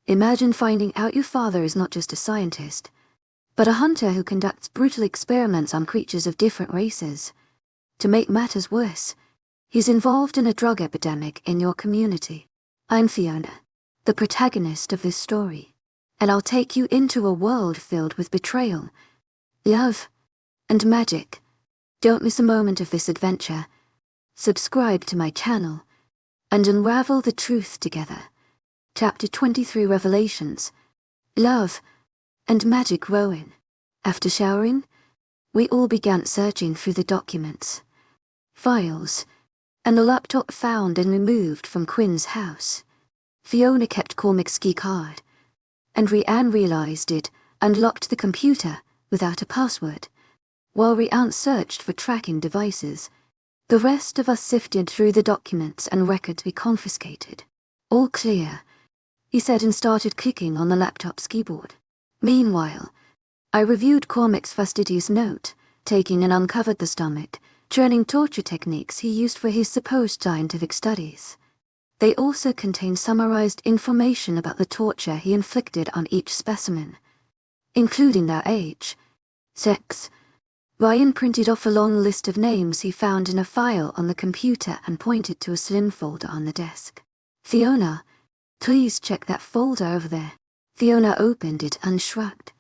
Imagine finding out your father is not just a scientist, but a hunter who conducts brutal experiments on creatures of different races. To make matters worse, he's involved in a drug epidemic in your community. I'm Fiona, the protagonist of this story, and I'll take you into a world filled with betrayal, love, and magic. Don't miss a moment of this adventure. Subscribe to my channel and unravel the truth together. Chapter 23 Revelations, Love, and Magic Rowan. After showering, we all began searching through the documents, files, and the laptop found and removed from Quinn's house. Fiona kept Cormac's key card, and Rhiannon realized it unlocked the computer without a password. While Rhiannon searched for tracking devices, the rest of us sifted through the documents and records we confiscated. All clear, he said, and started clicking on the laptop's keyboard. Meanwhile, I reviewed Cormac's fastidious note, taking and uncovered the stomach, churning torture techniques he used for his supposed scientific studies. They also contained summarized information about the torture he inflicted on each specimen, including their age, sex. Ryan printed off a long list of names he found in a file on the computer and pointed to a slim folder on the desk. Fiona, please check that folder over there. Fiona opened it and shrugged.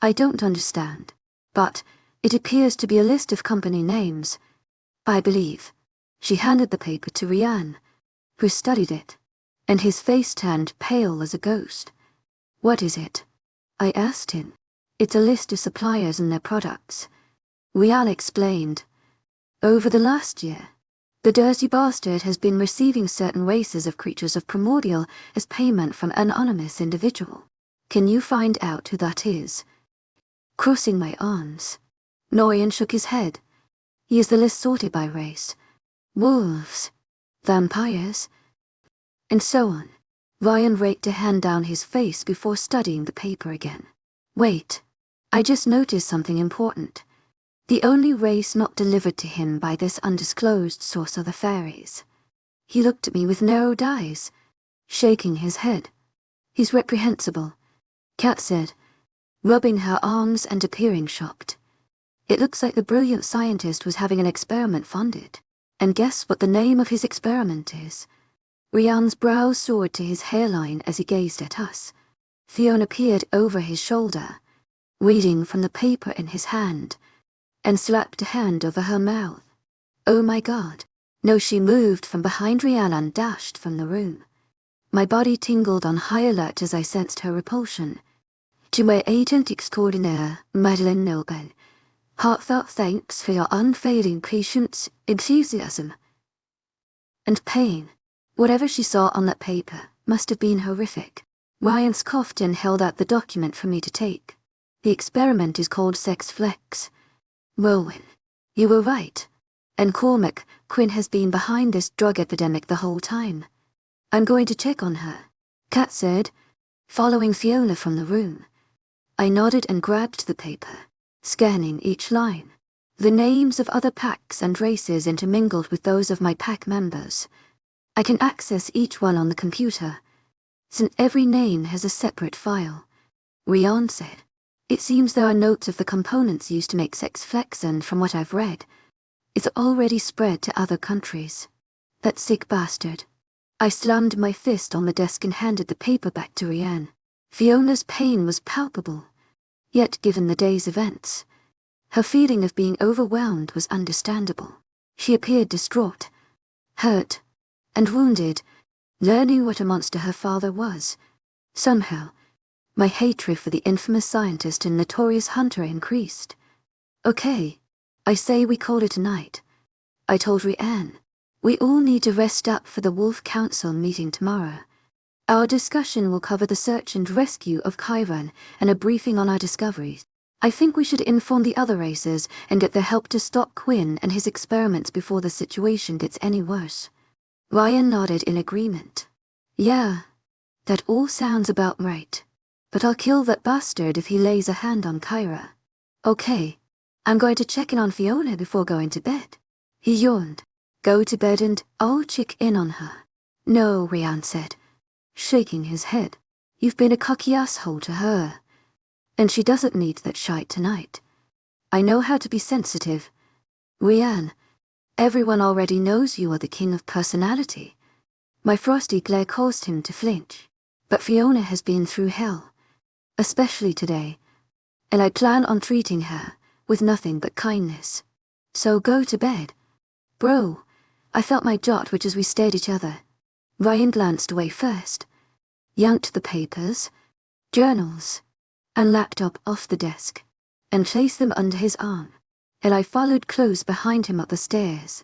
I don't understand, but it appears to be a list of company names, I believe. She handed the paper to Rhiannon, who studied it, and his face turned pale as a ghost. What is it? I asked him. It's a list of suppliers and their products. Rhiannon explained. Over the last year, the dirty bastard has been receiving certain races of creatures of primordial as payment from an anonymous individual. Can you find out who that is? Crossing my arms, Norian shook his head. He is the list sorted by race. Wolves, vampires, and so on. Ryan raked a hand down his face before studying the paper again. Wait, I just noticed something important. The only race not delivered to him by this undisclosed source are the fairies. He looked at me with narrowed eyes, shaking his head. He's reprehensible, Kat said, rubbing her arms and appearing shocked. It looks like the brilliant scientist was having an experiment funded. And guess what the name of his experiment is? Rhiannon's brows soared to his hairline as he gazed at us. Fiona peered over his shoulder, reading from the paper in his hand, and slapped a hand over her mouth. Oh my God. No, she moved from behind Rhiannon and dashed from the room. My body tingled on high alert as I sensed her repulsion. To my agent extraordinaire, Madeleine Nobel, heartfelt thanks for your unfailing patience, enthusiasm, and pain. Whatever she saw on that paper must have been horrific. Ryan scoffed and held out the document for me to take. The experiment is called Sex Flex. Rowan, you were right. And Cormac, Quinn has been behind this drug epidemic the whole time. I'm going to check on her, Kat said, following Fiona from the room. I nodded and grabbed the paper, scanning each line. The names of other packs and races intermingled with those of my pack members. I can access each one on the computer, since every name has a separate file. Rhiannon said. It seems there are notes of the components used to make Sex Flex, and from what I've read, it's already spread to other countries. That sick bastard. I slammed my fist on the desk and handed the paper back to Rhiannon. Fiona's pain was palpable, yet given the day's events, her feeling of being overwhelmed was understandable. She appeared distraught, hurt, and wounded, learning what a monster her father was. Somehow, my hatred for the infamous scientist and notorious hunter increased. Okay, I say we call it a night. I told Rhiannon. We all need to rest up for the Wolf Council meeting tomorrow. Our discussion will cover the search and rescue of Chiron and a briefing on our discoveries. I think we should inform the other races and get their help to stop Quinn and his experiments before the situation gets any worse. Ryan nodded in agreement. Yeah, that all sounds about right. But I'll kill that bastard if he lays a hand on Kyra. Okay, I'm going to check in on Fiona before going to bed. He yawned. Go to bed and I'll check in on her. No, Rhiannon said, shaking his head. You've been a cocky asshole to her. And she doesn't need that shite tonight. I know how to be sensitive. Rianne, everyone already knows you are the king of personality. My frosty glare caused him to flinch. But Fiona has been through hell. Especially today. And I plan on treating her with nothing but kindness. So go to bed. Bro, I felt my jaw twitch as we stared at each other. Ryan glanced away first, yanked the papers, journals, and laptop off the desk, and placed them under his arm, and I followed close behind him up the stairs.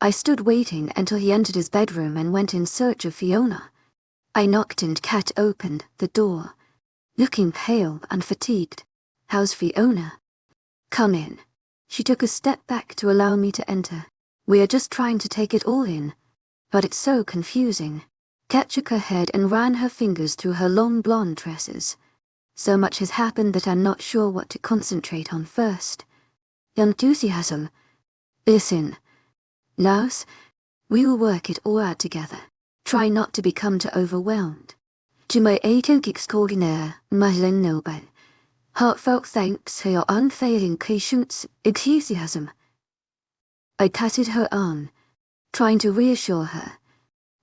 I stood waiting until he entered his bedroom and went in search of Fiona. I knocked and Kat opened the door, looking pale and fatigued. How's Fiona? Come in. She took a step back to allow me to enter. We are just trying to take it all in, but it's so confusing. Kat shook her head and ran her fingers through her long blonde tresses. So much has happened that I'm not sure what to concentrate on first. Enthusiasm. Listen, Lars, we will work it all out together. Try not to become too overwhelmed. To my agent extraordinaire, Madeleine Noble, heartfelt thanks for your unfailing patience, enthusiasm. I patted her arm, trying to reassure her.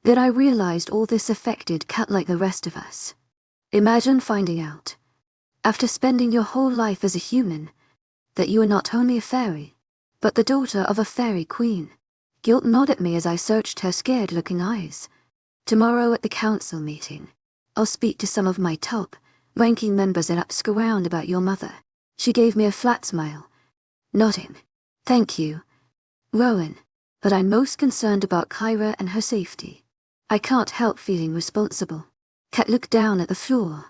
Then I realized all this affected Kat like the rest of us. Imagine finding out, after spending your whole life as a human, that you are not only a fairy, but the daughter of a fairy queen. Guilt nodded at me as I searched her scared-looking eyes. Tomorrow at the council meeting, I'll speak to some of my top ranking members and ask around about your mother. She gave me a flat smile, nodding. Thank you, Rowan, but I'm most concerned about Kyra and her safety. I can't help feeling responsible. Kat looked down at the floor,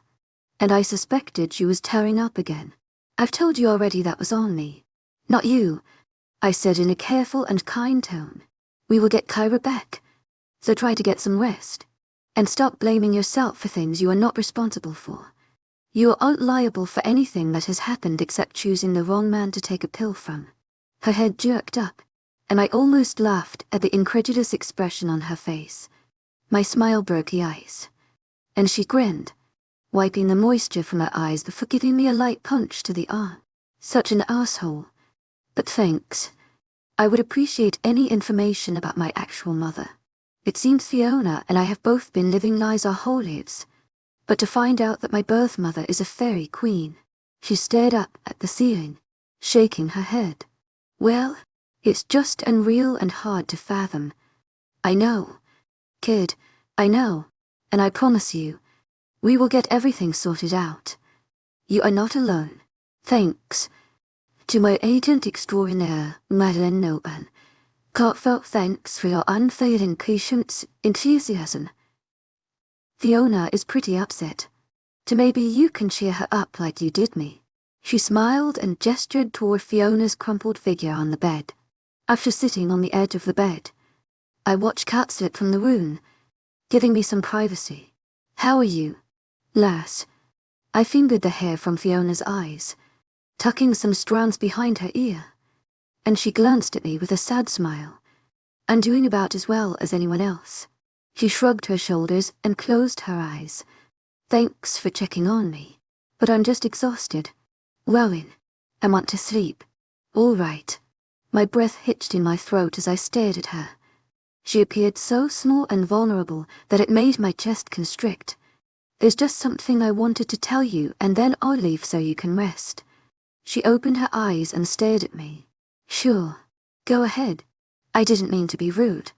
and I suspected she was tearing up again. I've told you already that was on me. Not you, I said in a careful and kind tone. We will get Kyra back, so try to get some rest, and stop blaming yourself for things you are not responsible for. You aren't liable for anything that has happened except choosing the wrong man to take a pill from. Her head jerked up, and I almost laughed at the incredulous expression on her face. My smile broke the ice, and she grinned, wiping the moisture from her eyes before giving me a light punch to the arm. Such an asshole. But thanks. I would appreciate any information about my actual mother. It seems Fiona and I have both been living lies our whole lives. But to find out that my birth mother is a fairy queen. She stared up at the ceiling, shaking her head. Well, it's just unreal and hard to fathom. I know. Kid, I know. And I promise you, we will get everything sorted out. You are not alone. Thanks. To my agent extraordinaire, Madeleine Noble, heartfelt thanks for your unfailing patience, enthusiasm. Fiona is pretty upset. So maybe you can cheer her up like you did me. She smiled and gestured toward Fiona's crumpled figure on the bed. After sitting on the edge of the bed, I watched Kat slip from the room, giving me some privacy. How are you, lass? I fingered the hair from Fiona's eyes, tucking some strands behind her ear, and she glanced at me with a sad smile. I'm doing about as well as anyone else. She shrugged her shoulders and closed her eyes. Thanks for checking on me, but I'm just exhausted. Rowan, I want to sleep. All right. My breath hitched in my throat as I stared at her. She appeared so small and vulnerable that it made my chest constrict. There's just something I wanted to tell you, and then I'll leave so you can rest. She opened her eyes and stared at me. Sure. Go ahead. I didn't mean to be rude.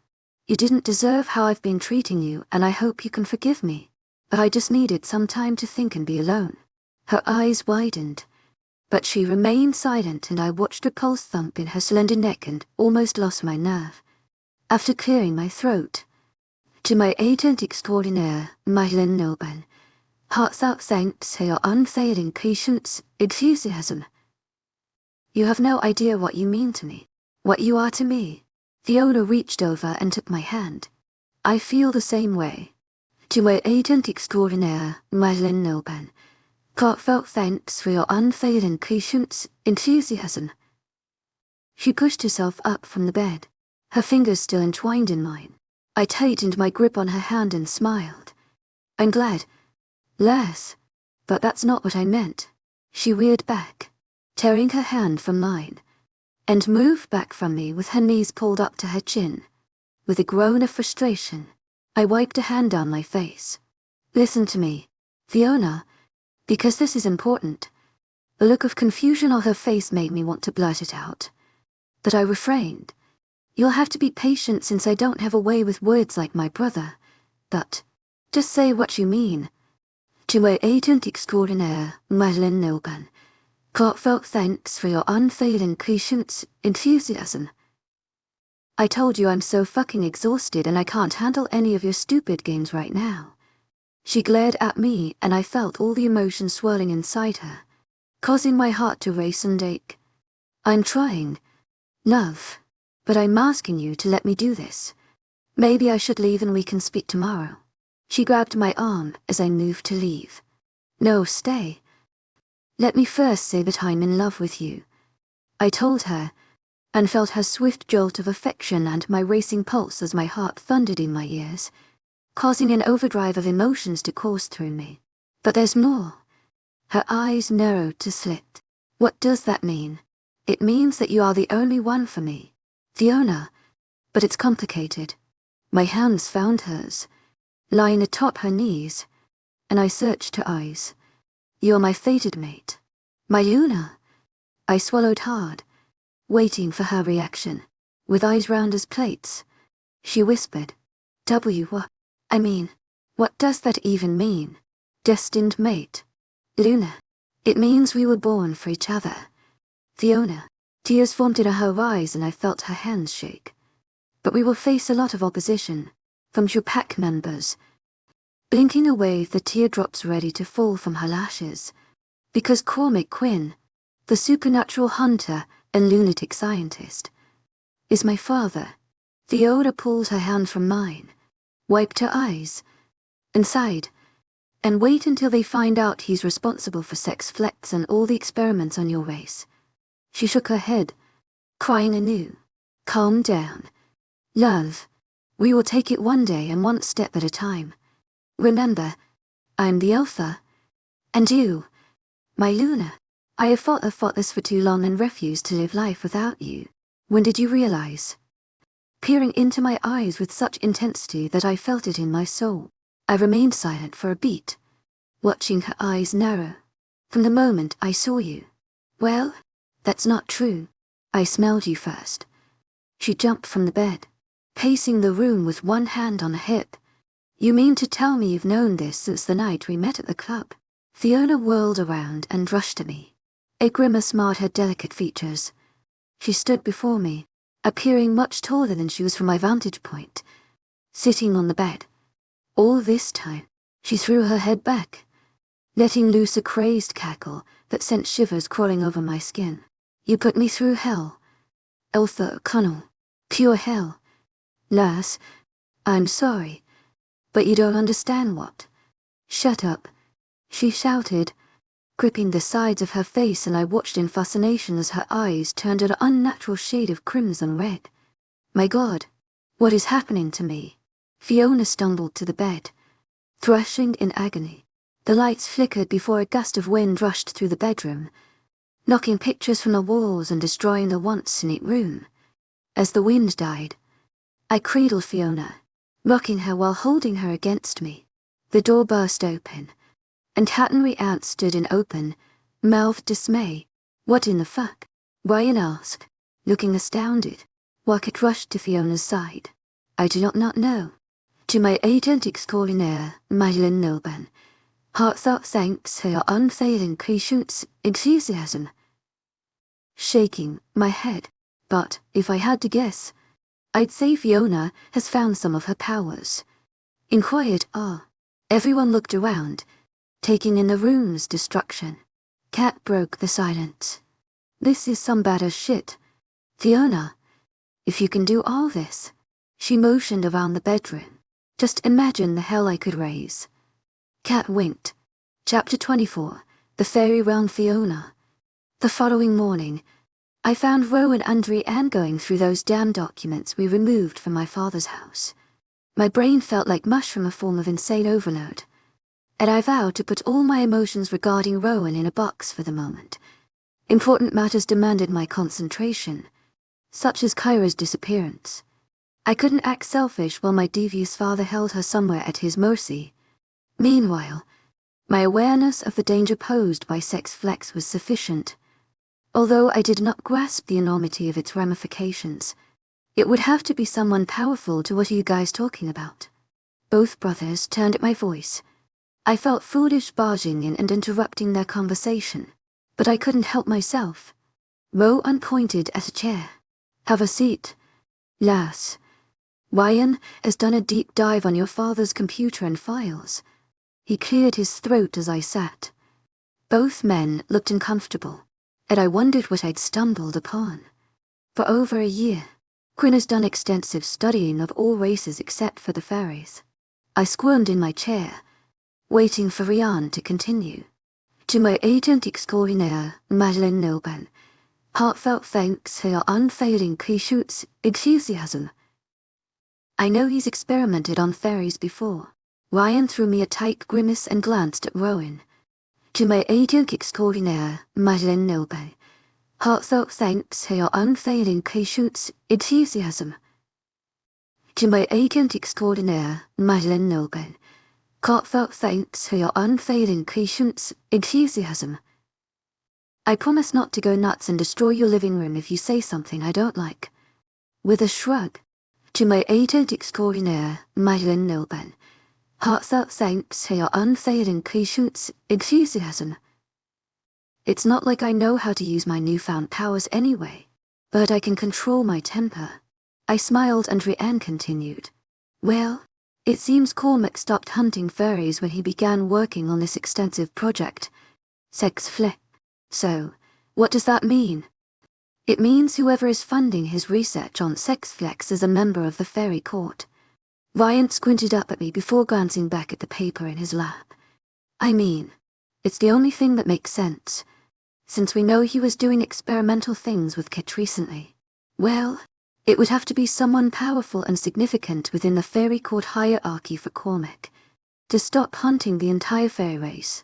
You didn't deserve how I've been treating you, and I hope you can forgive me. But I just needed some time to think and be alone. Her eyes widened, but she remained silent, and I watched her pulse thump in her slender neck and almost lost my nerve. After clearing my throat, to my agent extraordinaire, Madeleine Noble, heartfelt thanks for your unfailing patience, enthusiasm. You have no idea what you mean to me, what you are to me. Fiona reached over and took my hand. I feel the same way. To my agent extraordinaire, Madeleine Noble, heartfelt thanks for your unfailing patience, enthusiasm. She pushed herself up from the bed, her fingers still entwined in mine. I tightened my grip on her hand and smiled. I'm glad. Less. But that's not what I meant. She reared back, tearing her hand from mine, and moved back from me with her knees pulled up to her chin. With a groan of frustration, I wiped a hand down my face. Listen to me, Fiona, because this is important. The look of confusion on her face made me want to blurt it out, but I refrained. You'll have to be patient since I don't have a way with words like my brother, but just say what you mean. To my agent extraordinaire, Madeline Noban, heartfelt thanks for your unfailing patience, enthusiasm. I told you I'm so fucking exhausted and I can't handle any of your stupid games right now. She glared at me and I felt all the emotion swirling inside her, causing my heart to race and ache. I'm trying, love, but I'm asking you to let me do this. Maybe I should leave and we can speak tomorrow. She grabbed my arm as I moved to leave. No, stay. Let me first say that I'm in love with you. I told her, and felt her swift jolt of affection and my racing pulse as my heart thundered in my ears, causing an overdrive of emotions to course through me. But there's more. Her eyes narrowed to slit. What does that mean? It means that you are the only one for me, Fiona. But it's complicated. My hands found hers, lying atop her knees, and I searched her eyes. You're my fated mate, my Luna. I swallowed hard, waiting for her reaction. With eyes round as plates, she whispered, what? I mean, what does that even mean? Destined mate. Luna. It means we were born for each other. Fiona. Tears formed in her eyes and I felt her hands shake. But we will face a lot of opposition, from your pack members. Blinking away, the teardrops ready to fall from her lashes. Because Cormac Quinn, the supernatural hunter and lunatic scientist, is my father. Fiona pulled her hand from mine, wiped her eyes, and sighed. And wait until they find out he's responsible for sex flecks and all the experiments on your race. She shook her head, crying anew. Calm down. Love, we will take it one day and one step at a time. Remember, I'm the Alpha, and you, my Luna. I have fought this for too long and refused to live life without you. When did you realize? Peering into my eyes with such intensity that I felt it in my soul, I remained silent for a beat, watching her eyes narrow. From the moment I saw you. Well, that's not true. I smelled you first. She jumped from the bed, pacing the room with one hand on her hip. You mean to tell me you've known this since the night we met at the club? Fiona whirled around and rushed to me. A grimace marred her delicate features. She stood before me, appearing much taller than she was from my vantage point, sitting on the bed. All this time, she threw her head back, letting loose a crazed cackle that sent shivers crawling over my skin. You put me through hell. Eltha Connell. Pure hell. Lass, I'm sorry, but you don't understand what. Shut up, she shouted, gripping the sides of her face, and I watched in fascination as her eyes turned an unnatural shade of crimson red. My God, what is happening to me? Fiona stumbled to the bed, thrashing in agony. The lights flickered before a gust of wind rushed through the bedroom, knocking pictures from the walls and destroying the once neat room. As the wind died, I cradled Fiona, rocking her while holding her against me. The door burst open, and Hattonry Ant stood in open, mouthed dismay. What in the fuck? Ryan asked, looking astounded. Wackett rushed to Fiona's side. I do not know. To my agent extraordinaire, Madeline Noban, heartfelt thanks for your unfailing patience, enthusiasm. Shaking my head, but if I had to guess, I'd say Fiona has found some of her powers. In quiet awe, everyone looked around, taking in the room's destruction. Cat broke the silence. This is some badass shit. Fiona, if you can do all this. She motioned around the bedroom. Just imagine the hell I could raise. Cat winked. Chapter 24, The Fairy Realm Fiona. The following morning, I found Ro and Anne going through those damn documents we removed from my father's house. My brain felt like mush from a form of insane overload. and I vowed to put all my emotions regarding Rowan in a box for the moment. Important matters demanded my concentration, such as Kyra's disappearance. I couldn't act selfish while my devious father held her somewhere at his mercy. Meanwhile, my awareness of the danger posed by sex flex was sufficient. Although I did not grasp the enormity of its ramifications, it would have to be someone powerful to what are you guys talking about? Both brothers turned at my voice. I felt foolish barging in and interrupting their conversation, but I couldn't help myself. Rowan pointed at a chair. Have a seat, lass. Ryan has done a deep dive on your father's computer and files. He cleared his throat as I sat. Both men looked uncomfortable, and I wondered what I'd stumbled upon. For over a year, Quinn has done extensive studying of all races except for the fairies. I squirmed in my chair, waiting for Ryan to continue. To my agent extraordinaire, Madeleine Nobel, heartfelt thanks for your unfailing patience, enthusiasm. I know he's experimented on fairies before. Ryan threw me a tight grimace and glanced at Rowan. To my agent extraordinaire, Madeleine Nobel, heartfelt thanks for your unfailing patience, enthusiasm. To my agent extraordinaire, Madeleine Nobel, heartfelt thanks for your unfailing patience, enthusiasm. I promise not to go nuts and destroy your living room if you say something I don't like. With a shrug. To my agent extraordinaire, Madeleine Nobel, heartfelt thanks for your unfailing patience, enthusiasm. It's not like I know how to use my newfound powers anyway, but I can control my temper. I smiled and Rhiannon continued. Well, it seems Cormac stopped hunting fairies when he began working on this extensive project. Sex flex. So, what does that mean? It means whoever is funding his research on sex flex is a member of the fairy court. Ryan squinted up at me before glancing back at the paper in his lap. I mean, it's the only thing that makes sense, since we know he was doing experimental things with Kit recently. Well, it would have to be someone powerful and significant within the fairy court hierarchy for Cormac to stop hunting the entire fairy race.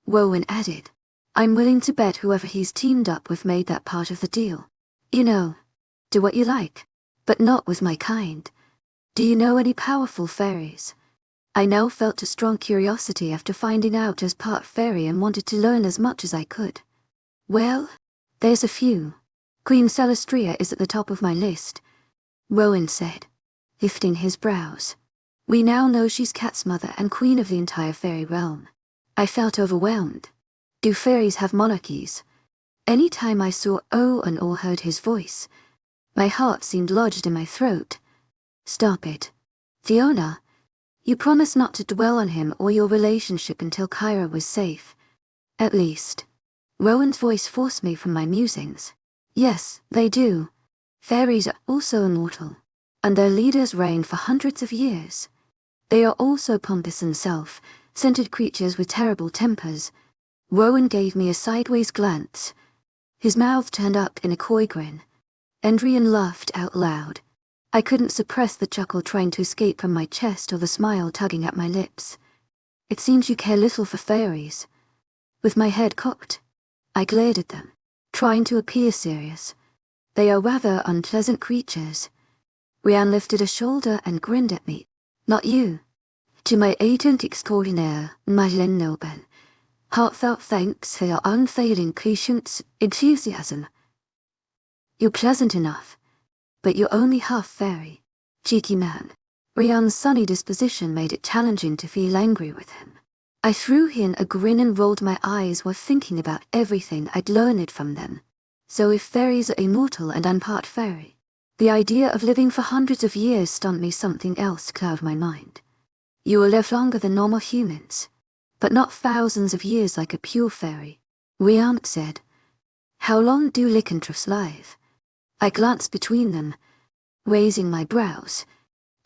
Rowan added, I'm willing to bet whoever he's teamed up with made that part of the deal. You know, do what you like, but not with my kind. Do you know any powerful fairies? I now felt a strong curiosity after finding out I was part fairy and wanted to learn as much as I could. Well, there's a few. Queen Celestria is at the top of my list, Rowan said, lifting his brows. We now know she's Cat's mother and queen of the entire fairy realm. I felt overwhelmed. Do fairies have monarchies? Any time I saw Owen or heard his voice, my heart seemed lodged in my throat. Stop it. Fiona, you promised not to dwell on him or your relationship until Kyra was safe. At least. Rowan's voice forced me from my musings. Yes, they do. Fairies are also immortal, and their leaders reign for hundreds of years. They are also pompous and self-centered creatures with terrible tempers. Rowan gave me a sideways glance. His mouth turned up in a coy grin. Endrian laughed out loud. I couldn't suppress the chuckle trying to escape from my chest or the smile tugging at my lips. It seems you care little for fairies. With my head cocked, I glared at them, trying to appear serious. They are rather unpleasant creatures. Rhiannon lifted a shoulder and grinned at me. Not you. To my agent extraordinaire, Madeleine Nobel, heartfelt thanks for your unfailing patience, enthusiasm. You're pleasant enough, but you're only half fairy. Cheeky man. Rhiannon's sunny disposition made it challenging to feel angry with him. I threw him a grin and rolled my eyes while thinking about everything I'd learned from them. So if fairies are immortal and I'm part fairy, the idea of living for hundreds of years stunned me. Something else clouded my mind. You will live longer than normal humans, but not thousands of years like a pure fairy, Rhiannon said. How long do lycanthropes live? I glanced between them, raising my brows.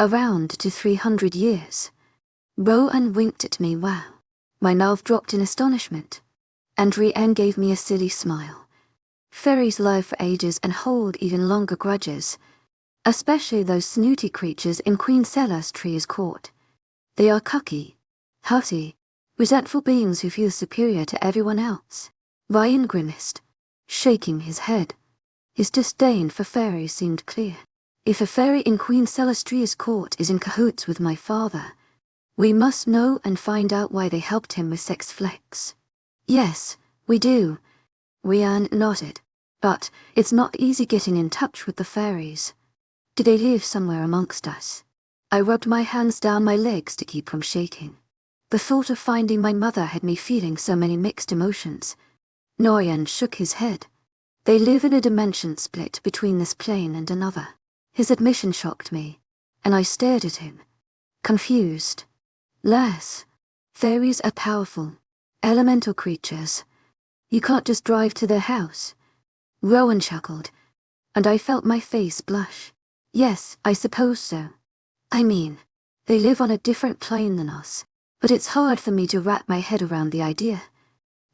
Around to 300 years. Rowan winked at me. Wow. My mouth dropped in astonishment, and Rhiannon gave me a silly smile. Fairies live for ages and hold even longer grudges, especially those snooty creatures in Queen Celestia's court. They are cocky, haughty, resentful beings who feel superior to everyone else. Ryan grimaced, shaking his head. His disdain for fairies seemed clear. If a fairy in Queen Celestria's court is in cahoots with my father, we must know and find out why they helped him with sex flex. Yes, we do. Ryan nodded. But it's not easy getting in touch with the fairies. Do they live somewhere amongst us? I rubbed my hands down my legs to keep from shaking. The thought of finding my mother had me feeling so many mixed emotions. Ryan shook his head. They live in a dimension split between this plane and another. His admission shocked me, and I stared at him, confused. Lass, fairies are powerful, elemental creatures. You can't just drive to their house. Rowan chuckled, and I felt my face blush. Yes, I suppose so. I mean, they live on a different plane than us, but it's hard for me to wrap my head around the idea.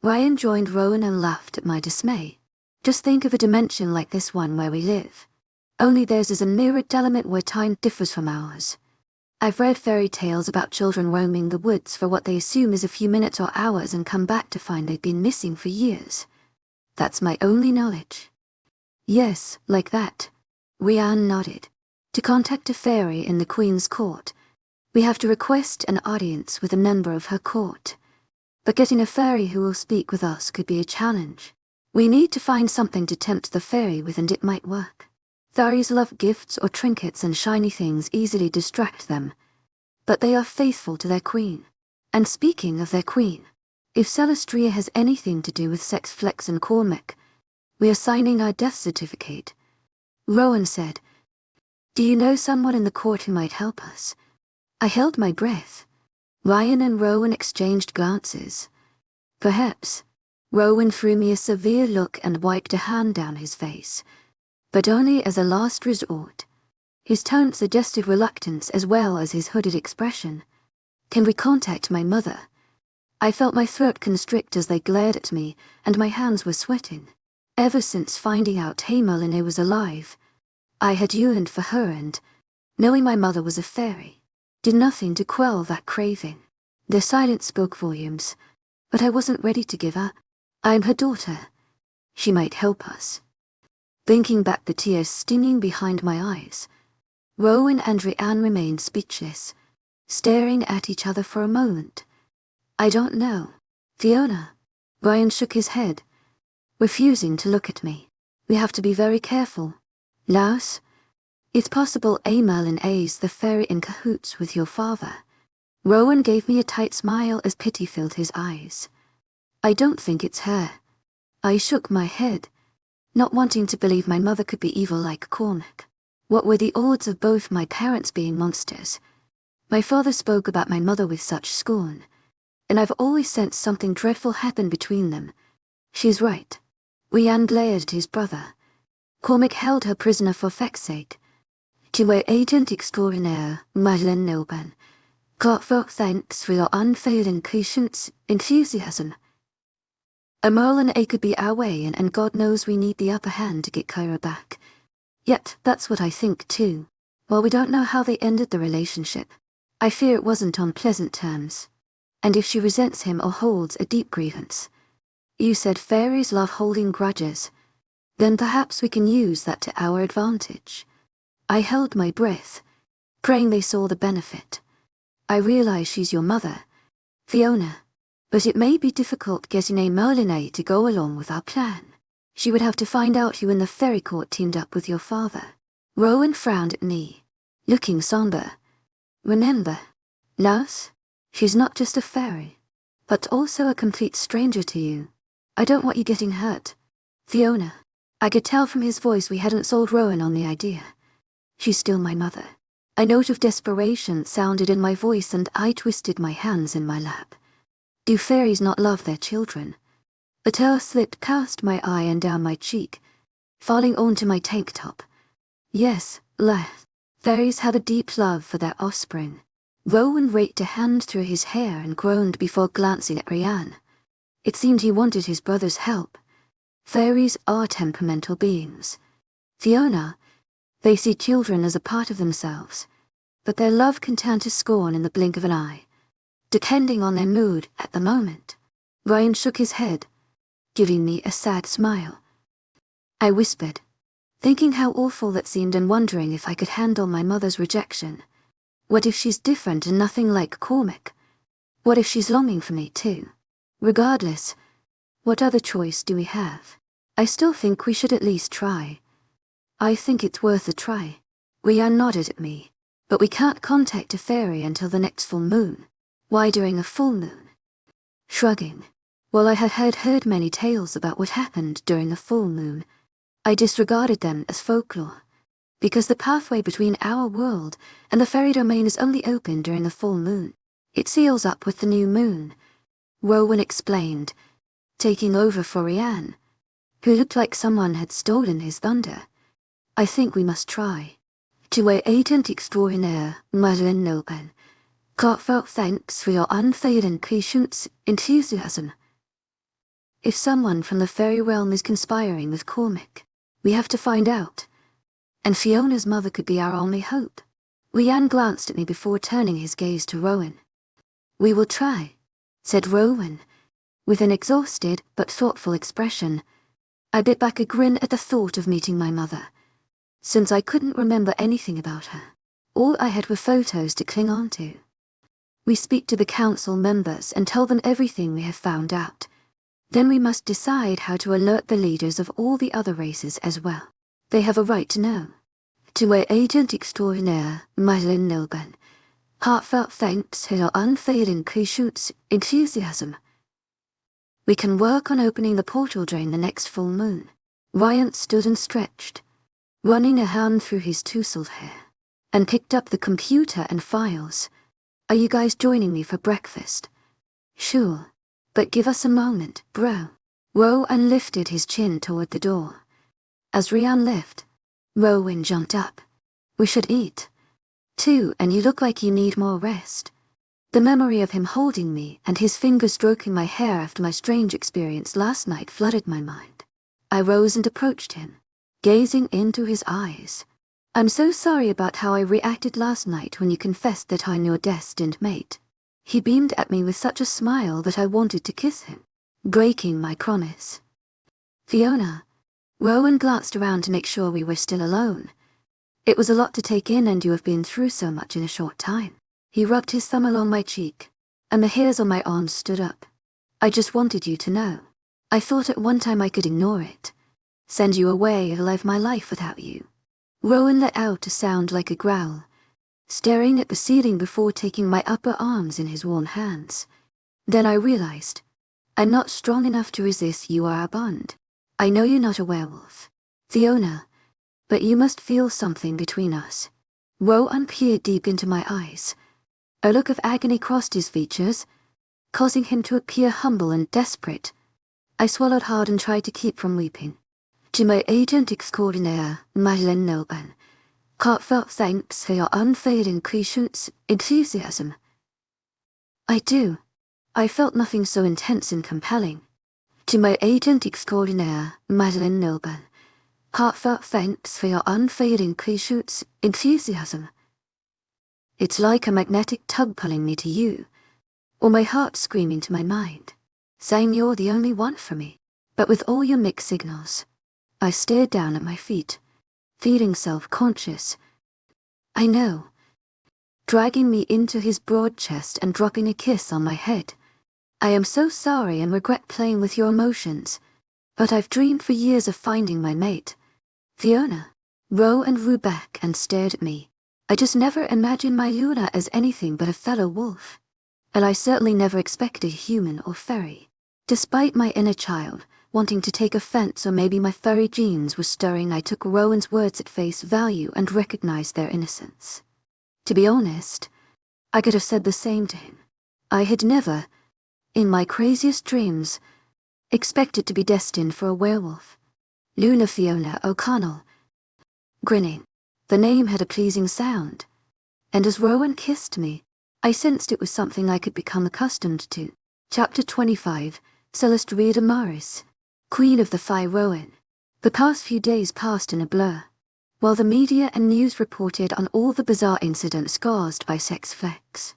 Ryan joined Rowan and laughed at my dismay. Just think of a dimension like this one where we live. Only theirs is a mirrored element where time differs from ours. I've read fairy tales about children roaming the woods for what they assume is a few minutes or hours and come back to find they've been missing for years. That's my only knowledge. Yes, like that. Ryan nodded. To contact a fairy in the Queen's court, we have to request an audience with a member of her court. But getting a fairy who will speak with us could be a challenge. We need to find something to tempt the fairy with, and it might work. Fairies love gifts or trinkets, and shiny things easily distract them. But they are faithful to their queen. And speaking of their queen, if Celestria has anything to do with sex flex and Cormac, we are signing our death certificate. Rowan said, Do you know someone in the court who might help us? I held my breath. Ryan and Rowan exchanged glances. Perhaps. Rowan threw me a severe look and wiped a hand down his face. But only as a last resort. His tone suggested reluctance as well as his hooded expression. Can we contact my mother? I felt my throat constrict as they glared at me, and my hands were sweating. Ever since finding out Merlin was alive, I had yearned for her, and, knowing my mother was a fairy, did nothing to quell that craving. Their silence spoke volumes, but I wasn't ready to give up. I'm her daughter. She might help us. Blinking back the tears stinging behind my eyes, Rowan and Rhiannon remained speechless, staring at each other for a moment. I don't know. Fiona. Ryan shook his head, refusing to look at me. We have to be very careful. Lass, it's possible Merlin is the fairy in cahoots with your father. Rowan gave me a tight smile as pity filled his eyes. I don't think it's her. I shook my head, not wanting to believe my mother could be evil like Cormac. What were the odds of both my parents being monsters? My father spoke about my mother with such scorn, and I've always sensed something dreadful happen between them. She's right. Rhiannon glared at his brother. Cormac held her prisoner for feck's sake. Tu es agent extraordinaire, Madeleine Nilban. Heartfelt thanks for your unfailing patience, enthusiasm. A Merlin could be our way, and God knows we need the upper hand to get Kyra back. Yet, that's what I think too. While we don't know how they ended the relationship, I fear it wasn't on pleasant terms. And if she resents him or holds a deep grievance. You said fairies love holding grudges. Then perhaps we can use that to our advantage. I held my breath, praying they saw the benefit. I realize she's your mother, Fiona, but it may be difficult getting a Merlin to go along with our plan. She would have to find out who in the fairy court teamed up with your father. Rowan frowned at me, looking somber. Remember, Lass, she's not just a fairy, but also a complete stranger to you. I don't want you getting hurt. Fiona. I could tell from his voice we hadn't sold Rowan on the idea. She's still my mother. A note of desperation sounded in my voice, and I twisted my hands in my lap. Do fairies not love their children? A tear slipped past my eye and down my cheek, falling onto my tank top. Yes, Lass. Fairies have a deep love for their offspring. Rowan raked a hand through his hair and groaned before glancing at Rhiannon. It seemed he wanted his brother's help. Fairies are temperamental beings. Fiona, they see children as a part of themselves, but their love can turn to scorn in the blink of an eye. depending on their mood at the moment. Ryan shook his head, giving me a sad smile. I whispered, thinking how awful that seemed and wondering if I could handle my mother's rejection. What if she's different and nothing like Cormac? What if she's longing for me too? Regardless, what other choice do we have? I still think we should at least try. I think it's worth a try. Ryan nodded at me. But we can't contact a fairy until the next full moon. Why during a full moon? Shrugging. Well, I had heard many tales about what happened during a full moon. I disregarded them as folklore, because the pathway between our world and the fairy domain is only open during a full moon. It seals up with the new moon, Rowan explained, taking over for Ryan, who looked like someone had stolen his thunder. I think we must try. To our agent extraordinaire, Madeline Nolan, heartfelt thanks for your unfailing patience, enthusiasm. If someone from the fairy realm is conspiring with Cormac, we have to find out. And Fiona's mother could be our only hope. Ryan glanced at me before turning his gaze to Rowan. We will try, said Rowan, with an exhausted but thoughtful expression. I bit back a grin at the thought of meeting my mother, since I couldn't remember anything about her. All I had were photos to cling on to. We speak to the council members and tell them everything we have found out. Then we must decide how to alert the leaders of all the other races as well. They have a right to know. To our agent extraordinaire, Madeline Nilban, heartfelt thanks for your unfailing patience, enthusiasm. We can work on opening the portal during the next full moon. Ryan stood and stretched, running a hand through his tousled hair, and picked up the computer and files. Are you guys joining me for breakfast? Sure, but give us a moment, bro. Rowan lifted his chin toward the door. As Ryan left, Rowan jumped up. We should eat, too, and you look like you need more rest. The memory of him holding me and his fingers stroking my hair after my strange experience last night flooded my mind. I rose and approached him, gazing into his eyes. I'm so sorry about how I reacted last night when you confessed that I'm your destined mate. He beamed at me with such a smile that I wanted to kiss him, breaking my promise. Fiona. Rowan glanced around to make sure we were still alone. It was a lot to take in, and you have been through so much in a short time. He rubbed his thumb along my cheek, and the hairs on my arms stood up. I just wanted you to know. I thought at one time I could ignore it, send you away and live my life without you. Rowan let out a sound like a growl, staring at the ceiling before taking my upper arms in his warm hands. Then I realized, I'm not strong enough to resist you or our bond. I know you're not a werewolf, Fiona, but you must feel something between us. Rowan peered deep into my eyes. A look of agony crossed his features, causing him to appear humble and desperate. I swallowed hard and tried to keep from weeping. To my agent extraordinaire, Madeline Nolan, heartfelt thanks for your unfailing patience, enthusiasm. I do. I felt nothing so intense and compelling. To my agent extraordinaire, Madeline Nolan, heartfelt thanks for your unfailing patience, enthusiasm. It's like a magnetic tug pulling me to you, or my heart screaming to my mind, saying you're the only one for me. But with all your mixed signals, I stared down at my feet, feeling self-conscious. I know. Dragging me into his broad chest and dropping a kiss on my head. I am so sorry and regret playing with your emotions, but I've dreamed for years of finding my mate. Fiona. Rowan drew back and stared at me. I just never imagined my Luna as anything but a fellow wolf. And I certainly never expected human or fairy. Despite my inner child wanting to take offense, or maybe my furry genes were stirring, I took Rowan's words at face value and recognized their innocence. To be honest, I could have said the same to him. I had never, in my craziest dreams, expected to be destined for a werewolf. Luna Fiona O'Connell. Grinning. The name had a pleasing sound, and as Rowan kissed me, I sensed it was something I could become accustomed to. Chapter 25, Celeste Rita Morris, Queen of the Fire Rowan. The past few days passed in a blur. While the media and news reported on all the bizarre incidents caused by sex flex,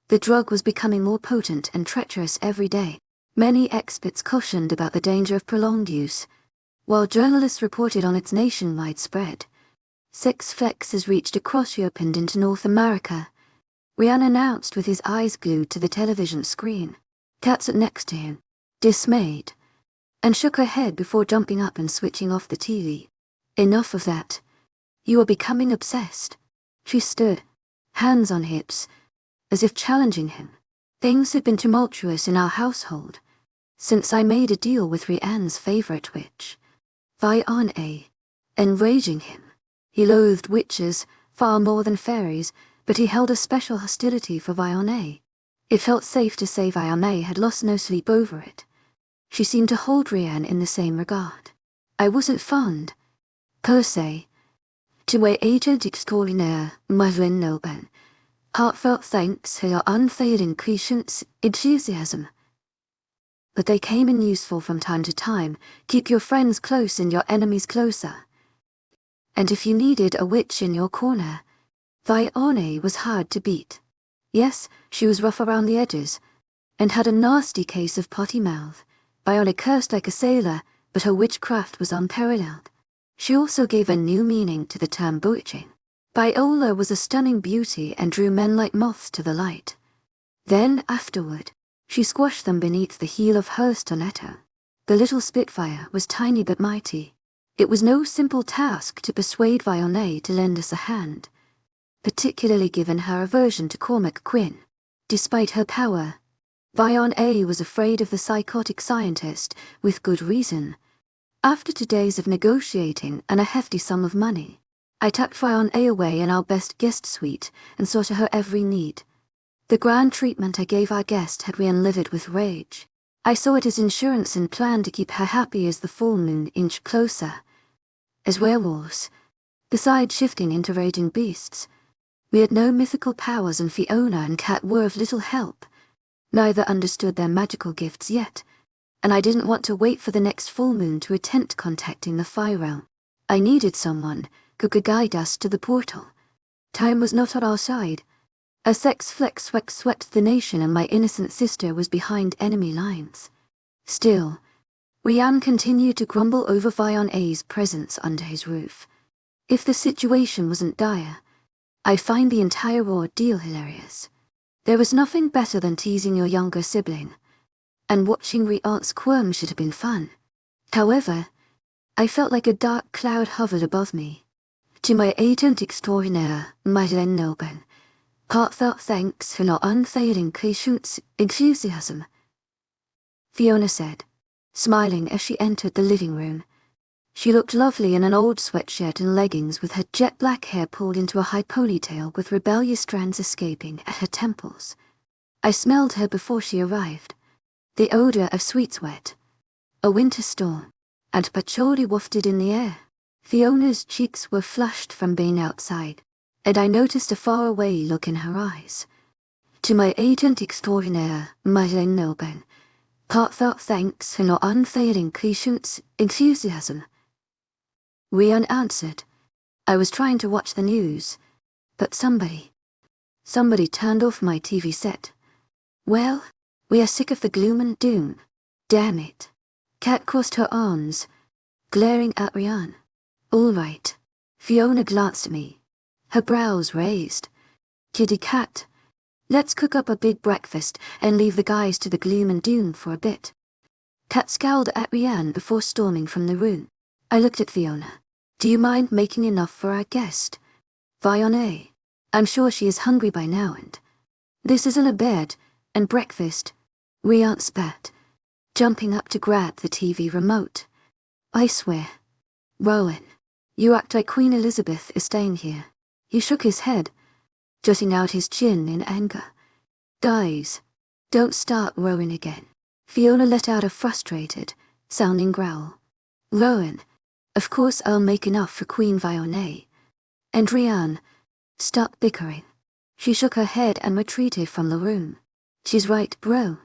The drug was becoming more potent and treacherous every day. Many experts cautioned about the danger of prolonged use, while journalists reported on its nationwide spread. Six Flex has reached across Europe and into North America, Ryan announced with his eyes glued to the television screen. Kat sat next to him, dismayed, and shook her head before jumping up and switching off the TV. Enough of that. You are becoming obsessed. She stood, hands on hips, as if challenging him. Things had been tumultuous in our household since I made a deal with Rhiann's favorite witch, Vion, enraging him. He loathed witches far more than fairies, but he held a special hostility for Vion. It felt safe to say Vion had lost no sleep over it. She seemed to hold Rhiann in the same regard. I wasn't fond, per se, to my agent extraordinaire, Madeline Noben. Heartfelt thanks for your unfailing patience, enthusiasm. But they came in useful from time to time. Keep your friends close and your enemies closer. And if you needed a witch in your corner, Vione was hard to beat. Yes, she was rough around the edges, and had a nasty case of potty mouth. Vione cursed like a sailor, but her witchcraft was unparalleled. She also gave a new meaning to the term bewitching. Viola was a stunning beauty and drew men like moths to the light. Then, afterward, she squashed them beneath the heel of her stiletto. The little Spitfire was tiny but mighty. It was no simple task to persuade Vione to lend us a hand, particularly given her aversion to Cormac Quinn. Despite her power, Vione was afraid of the psychotic scientist, with good reason. After 2 days of negotiating and a hefty sum of money, I tucked Vione away in our best guest suite and saw to her every need. The grand treatment I gave our guest had Rhiann livid with rage. I saw it as insurance and planned to keep her happy as the full moon inched closer. As werewolves, besides shifting into raging beasts, we had no mythical powers, and Fiona and Kat were of little help. Neither understood their magical gifts yet, and I didn't want to wait for the next full moon to attempt contacting the Fire Realm. I needed someone who could guide us to the portal. Time was not on our side. A sex flex swept the nation, and my innocent sister was behind enemy lines. Still, Rhiann continued to grumble over Vione's presence under his roof. If the situation wasn't dire, I'd find the entire ordeal hilarious. There was nothing better than teasing your younger sibling, and watching Rhiann squirm should have been fun. However, I felt like a dark cloud hovered above me. To my agent extraordinaire, Madeleine Noben, heartfelt thanks for your unfailing patience, enthusiasm, Fiona said, smiling as she entered the living room. She looked lovely in an old sweatshirt and leggings, with her jet black hair pulled into a high ponytail with rebellious strands escaping at her temples. I smelled her before she arrived. The odor of sweet sweat, a winter storm, and patchouli wafted in the air. Fiona's cheeks were flushed from being outside, and I noticed a faraway look in her eyes. To my agent extraordinaire, Madeleine Noben, heartfelt thanks for your unfailing patience, enthusiasm, Rhiann answered. I was trying to watch the news, but somebody turned off my TV set. Well, we are sick of the gloom and doom. Damn it. Kat crossed her arms, glaring at Rhiann. All right. Fiona glanced at me, her brows raised. Kitty cat, let's cook up a big breakfast and leave the guys to the gloom and doom for a bit. Kat scowled at Rhiann before storming from the room. I looked at Fiona. Do you mind making enough for our guest? Vione. I'm sure she is hungry by now, and this isn't a bed and breakfast. Rhiann spat, jumping up to grab the TV remote. I swear. Rowan, you act like Queen Elizabeth is staying here. He shook his head, jutting out his chin in anger. Guys, don't start Rowan again. Fiona let out a frustrated sounding growl. Rowan, of course I'll make enough for Queen Vione. And Rhiann, stop bickering. She shook her head and retreated from the room. She's right, bro.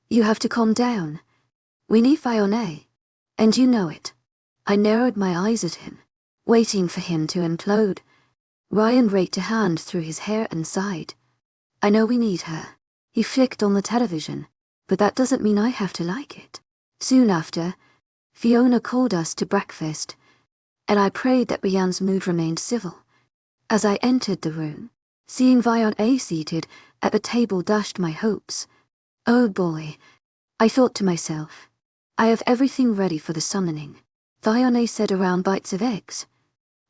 You have to calm down. We need Vione, and you know it. I narrowed my eyes at him, waiting for him to implode. Ryan raked a hand through his hair and sighed. I know we need her, He flicked on the television, but that doesn't mean I have to like it. Soon after, Fiona called us to breakfast, and I prayed that Rianne's mood remained civil. As I entered the room, seeing Vion seated at the table dashed my hopes. Oh boy, I thought to myself, I have everything ready for the summoning. Vion said around bites of eggs.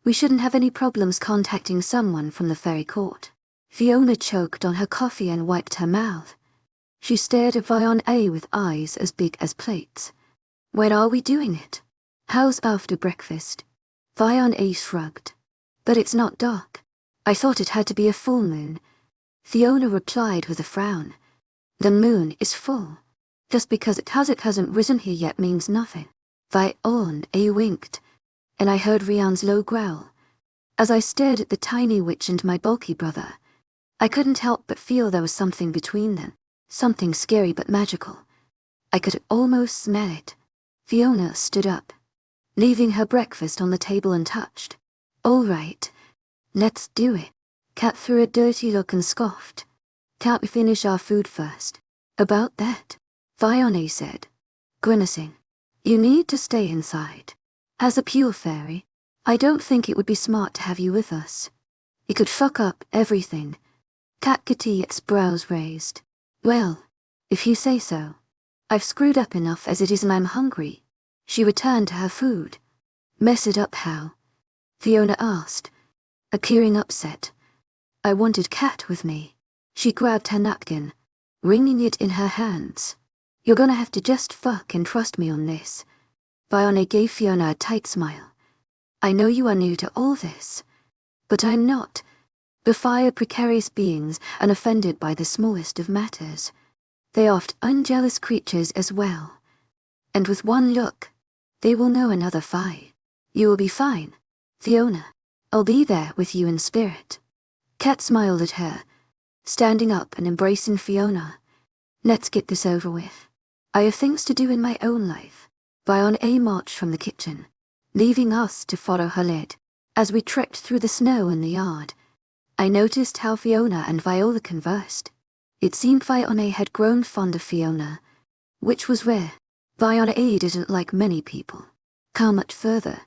We shouldn't have any problems contacting someone from the fairy court. Fiona choked on her coffee and wiped her mouth. She stared at Vion with eyes as big as plates. When are we doing it? How's after breakfast? Vion shrugged. But it's not dark. I thought it had to be a full moon. Fiona replied with a frown. The moon is full. Just because it hasn't risen here yet means nothing. Vion winked, and I heard Rianne's low growl. As I stared at the tiny witch and my bulky brother, I couldn't help but feel there was something between them, something scary but magical. I could almost smell it. Fiona stood up, leaving her breakfast on the table untouched. All right, let's do it. Kat threw a dirty look and scoffed. Can't we finish our food first? About that, Vion said, grimacing. You need to stay inside. As a pure fairy, I don't think it would be smart to have you with us. It could fuck up everything. Kat Katie's brows raised. Well, if you say so. I've screwed up enough as it is and I'm hungry. She returned to her food. Mess it up how? Fiona asked, appearing upset. I wanted Kat with me. She grabbed her napkin, wringing it in her hands. You're gonna have to just fuck and trust me on this. Vion gave Fiona a tight smile. I know you are new to all this, but I'm not. The fire precarious beings and offended by the smallest of matters. They are oft unjealous creatures as well. And with one look, they will know another fight. You will be fine, Fiona. I'll be there with you in spirit. Kat smiled at her, standing up and embracing Fiona. Let's get this over with. I have things to do in my own life. Vion marched from the kitchen, leaving us to follow her lead. As we trekked through the snow in the yard, I noticed how Fiona and Viola conversed. It seemed Vion had grown fond of Fiona, which was rare. Vion didn't like many people. How much further?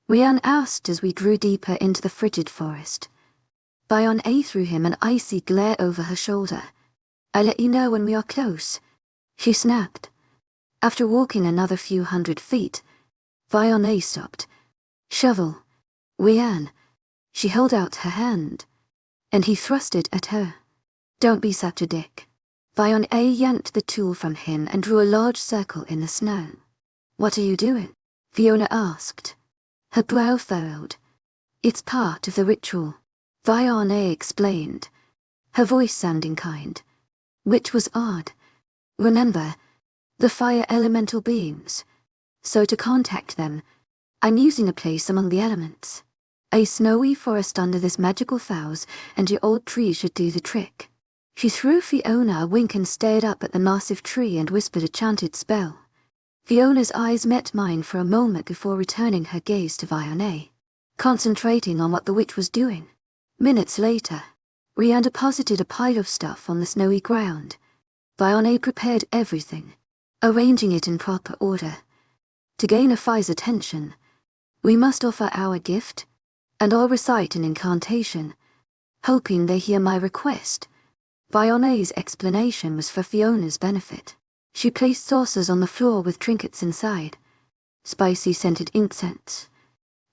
Rianne asked as we drew deeper into the frigid forest. Vion threw him an icy glare over her shoulder. I'll let you know when we are close, she snapped. After walking another few hundred feet, Vion stopped. Shovel. Rianne. She held out her hand, and he thrust it at her. Don't be such a dick. Vion yanked the tool from him and drew a large circle in the snow. What are you doing? Fiona asked. Her brow furrowed. It's part of the ritual, Vion explained, her voice sounding kind, which was odd. Remember, the fire elemental beings. So to contact them, I'm using a place among the elements. A snowy forest under this magical thows, and your old tree should do the trick. She threw Fiona a wink and stared up at the massive tree and whispered a chanted spell. Fiona's eyes met mine for a moment before returning her gaze to Vion, concentrating on what the witch was doing. Minutes later, Rianne deposited a pile of stuff on the snowy ground. Vion prepared everything, arranging it in proper order. To gain a fire's attention, we must offer our gift, and I'll recite an incantation, hoping they hear my request. Vion's explanation was for Fiona's benefit. She placed saucers on the floor with trinkets inside, spicy scented incense,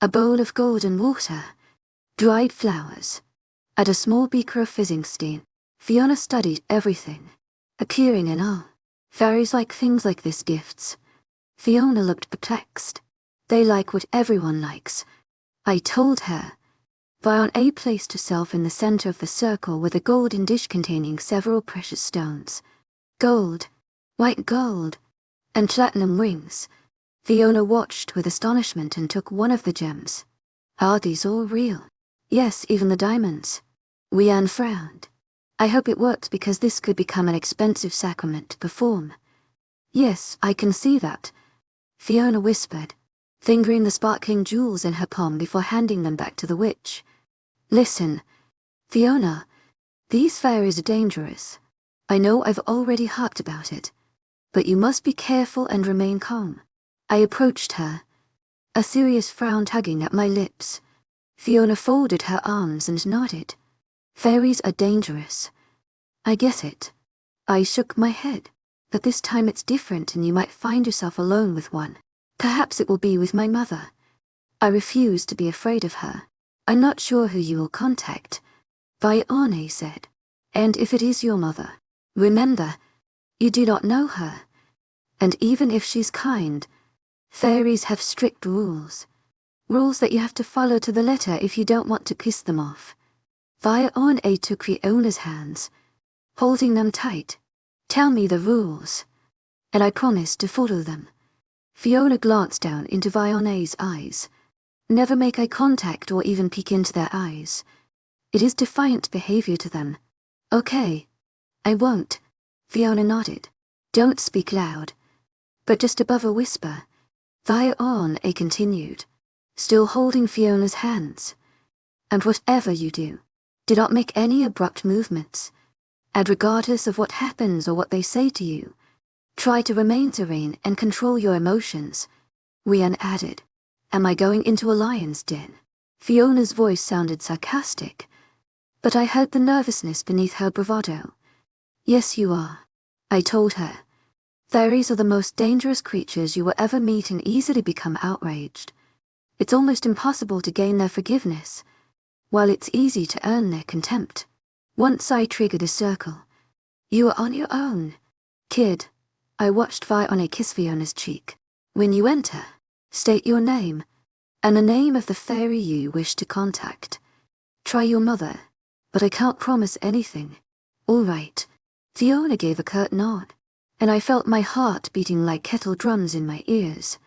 a bowl of golden water, dried flowers, and a small beaker of fizzing steam. Fiona studied everything, appearing in awe. Fairies like things like this gifts. Fiona looked perplexed. They like what everyone likes, I told her. Vion placed herself in the center of the circle with a golden dish containing several precious stones. Gold, white gold, and platinum rings. Fiona watched with astonishment and took one of the gems. Are these all real? Yes, even the diamonds. Rianne frowned. I hope it works because this could become an expensive sacrament to perform. Yes, I can see that, Fiona whispered, fingering the sparkling jewels in her palm before handing them back to the witch. Listen, Fiona, these fairies are dangerous. I know I've already harped about it, but you must be careful and remain calm. I approached her, a serious frown tugging at my lips. Fiona folded her arms and nodded. Fairies are dangerous. I get it. I shook my head, but this time it's different and you might find yourself alone with one. Perhaps it will be with my mother. I refuse to be afraid of her. I'm not sure who you will contact, Vione said. And if it is your mother, remember, you do not know her. And even if she's kind, fairies have strict rules. Rules that you have to follow to the letter if you don't want to piss them off. Vione took Fiona's hands, holding them tight. Tell me the rules, and I promised to follow them. Fiona glanced down into Vione's eyes. Never make eye contact or even peek into their eyes. It is defiant behavior to them. Okay. I won't. Fiona nodded. Don't speak loud. But just above a whisper, Vione continued, still holding Fiona's hands. And whatever you do, do not make any abrupt movements. And regardless of what happens or what they say to you, try to remain serene and control your emotions. Rian added, Am I going into a lion's den? Fiona's voice sounded sarcastic, but I heard the nervousness beneath her bravado. Yes, you are, I told her. Fairies are the most dangerous creatures you will ever meet and easily become outraged. It's almost impossible to gain their forgiveness, while it's easy to earn their contempt. Once I triggered a circle, you are on your own. Kid, I watched Vione kiss Fiona's cheek. When you enter, state your name, and the name of the fairy you wish to contact. Try your mother, but I can't promise anything. All right. Fiona gave a curt nod, and I felt my heart beating like kettle drums in my ears.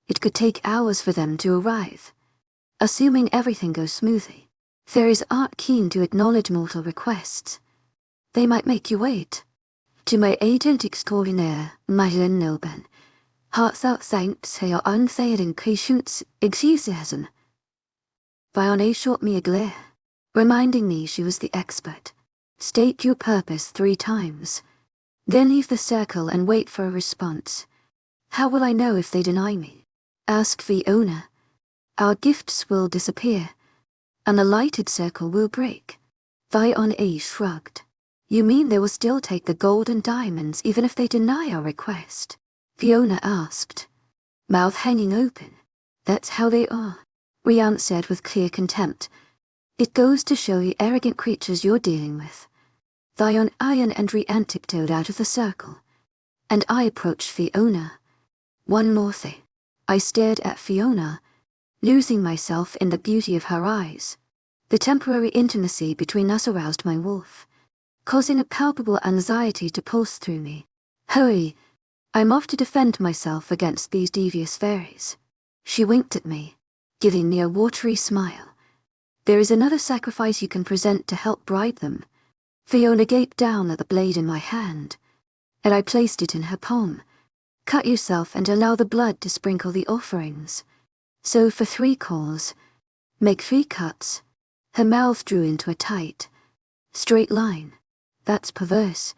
It could take hours for them to arrive. Assuming everything goes smoothly, fairies aren't keen to acknowledge mortal requests. They might make you wait. To my agent extraordinaire, Madeline Nilben, heartfelt thanks for your unfailing patience, enthusiasm. Vione shot me a glare, reminding me she was the expert. State your purpose 3 times. Then leave the circle and wait for a response. How will I know if they deny me? Ask Fiona. Our gifts will disappear, and the lighted circle will break. Vione shrugged. You mean they will still take the gold and diamonds even if they deny our request? Fiona asked, mouth hanging open. That's how they are, Rian said with clear contempt. It goes to show you arrogant creatures you're dealing with. Vione and Rian tiptoed out of the circle, and I approached Fiona. One more thing. I stared at Fiona, losing myself in the beauty of her eyes. The temporary intimacy between us aroused my wolf, causing a palpable anxiety to pulse through me. Hurry, I'm off to defend myself against these devious fairies. She winked at me, giving me a watery smile. There is another sacrifice you can present to help bribe them. Fiona gaped down at the blade in my hand, and I placed it in her palm. Cut yourself and allow the blood to sprinkle the offerings. So for 3 calls, make 3 cuts. Her mouth drew into a tight, straight line. That's perverse.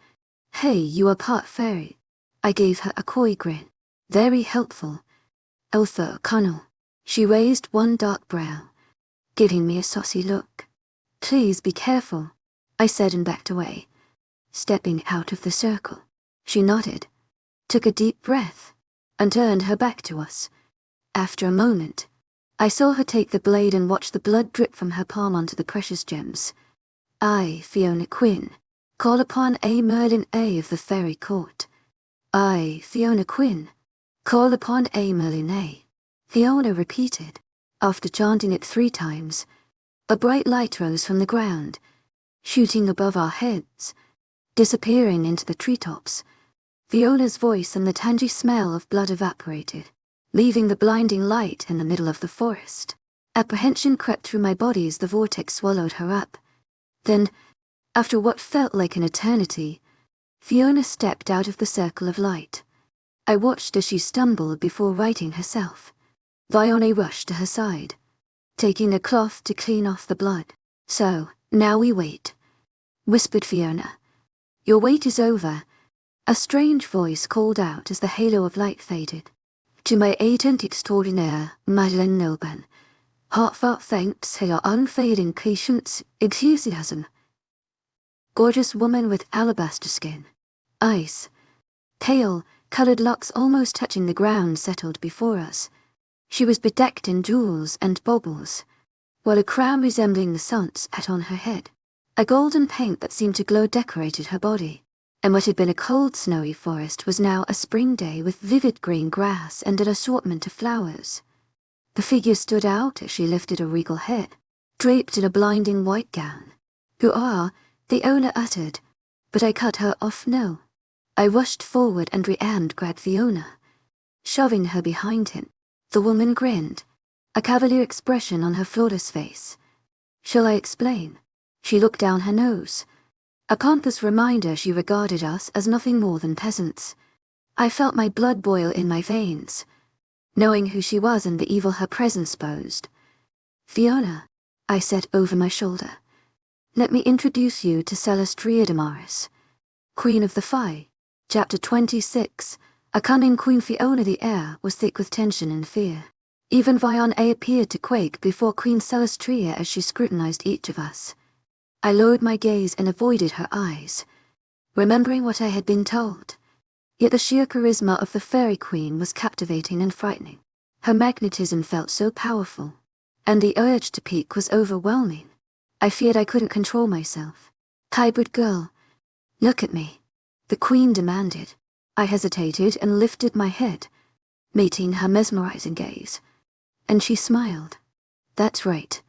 Hey, you are part fairy. I gave her a coy grin. Very helpful. Eltha Connell. She raised one dark brow, giving me a saucy look. Please be careful, I said and backed away, stepping out of the circle. She nodded, took a deep breath, and turned her back to us. After a moment, I saw her take the blade and watch the blood drip from her palm onto the precious gems. I, Fiona Quinn, call upon A. Merlin A. of the Fairy Court. I, Fiona Quinn, call upon A. Merlin A. Fiona repeated. After chanting it 3 times, a bright light rose from the ground, shooting above our heads, disappearing into the treetops. Fiona's voice and the tangy smell of blood evaporated, leaving the blinding light in the middle of the forest. Apprehension crept through my body as the vortex swallowed her up. Then, after what felt like an eternity, Fiona stepped out of the circle of light. I watched as she stumbled before righting herself. Vione rushed to her side, taking a cloth to clean off the blood. So, now we wait, whispered Fiona. Your wait is over, a strange voice called out as the halo of light faded. To my agent extraordinaire, Madeleine Nilben, heartfelt thanks for your unfailing patience, enthusiasm. Gorgeous woman with alabaster skin, eyes, pale, colored locks almost touching the ground settled before us. She was bedecked in jewels and baubles, while a crown resembling the sun's sat on her head. A golden paint that seemed to glow decorated her body, and what had been a cold snowy forest was now a spring day with vivid green grass and an assortment of flowers. The figure stood out as she lifted a regal head, draped in a blinding white gown. "Who are?" the owner uttered, but I cut her off. "No." I rushed forward and Rianne grabbed Fiona, shoving her behind him. The woman grinned, a cavalier expression on her flawless face. "Shall I explain?" She looked down her nose, a pompous reminder she regarded us as nothing more than peasants. I felt my blood boil in my veins, knowing who she was and the evil her presence posed. "Fiona," I said over my shoulder, "let me introduce you to Celestria Damaris, Queen of the Fae." Chapter 26. A cunning Queen Fiona. The air was thick with tension and fear. Even Vion appeared to quake before Queen Celestria as she scrutinized each of us. I lowered my gaze and avoided her eyes, remembering what I had been told. Yet the sheer charisma of the fairy queen was captivating and frightening. Her magnetism felt so powerful, and the urge to peek was overwhelming. I feared I couldn't control myself. "Hybrid girl, look at me," the queen demanded. I hesitated and lifted my head, meeting her mesmerizing gaze, and she smiled. "That's right.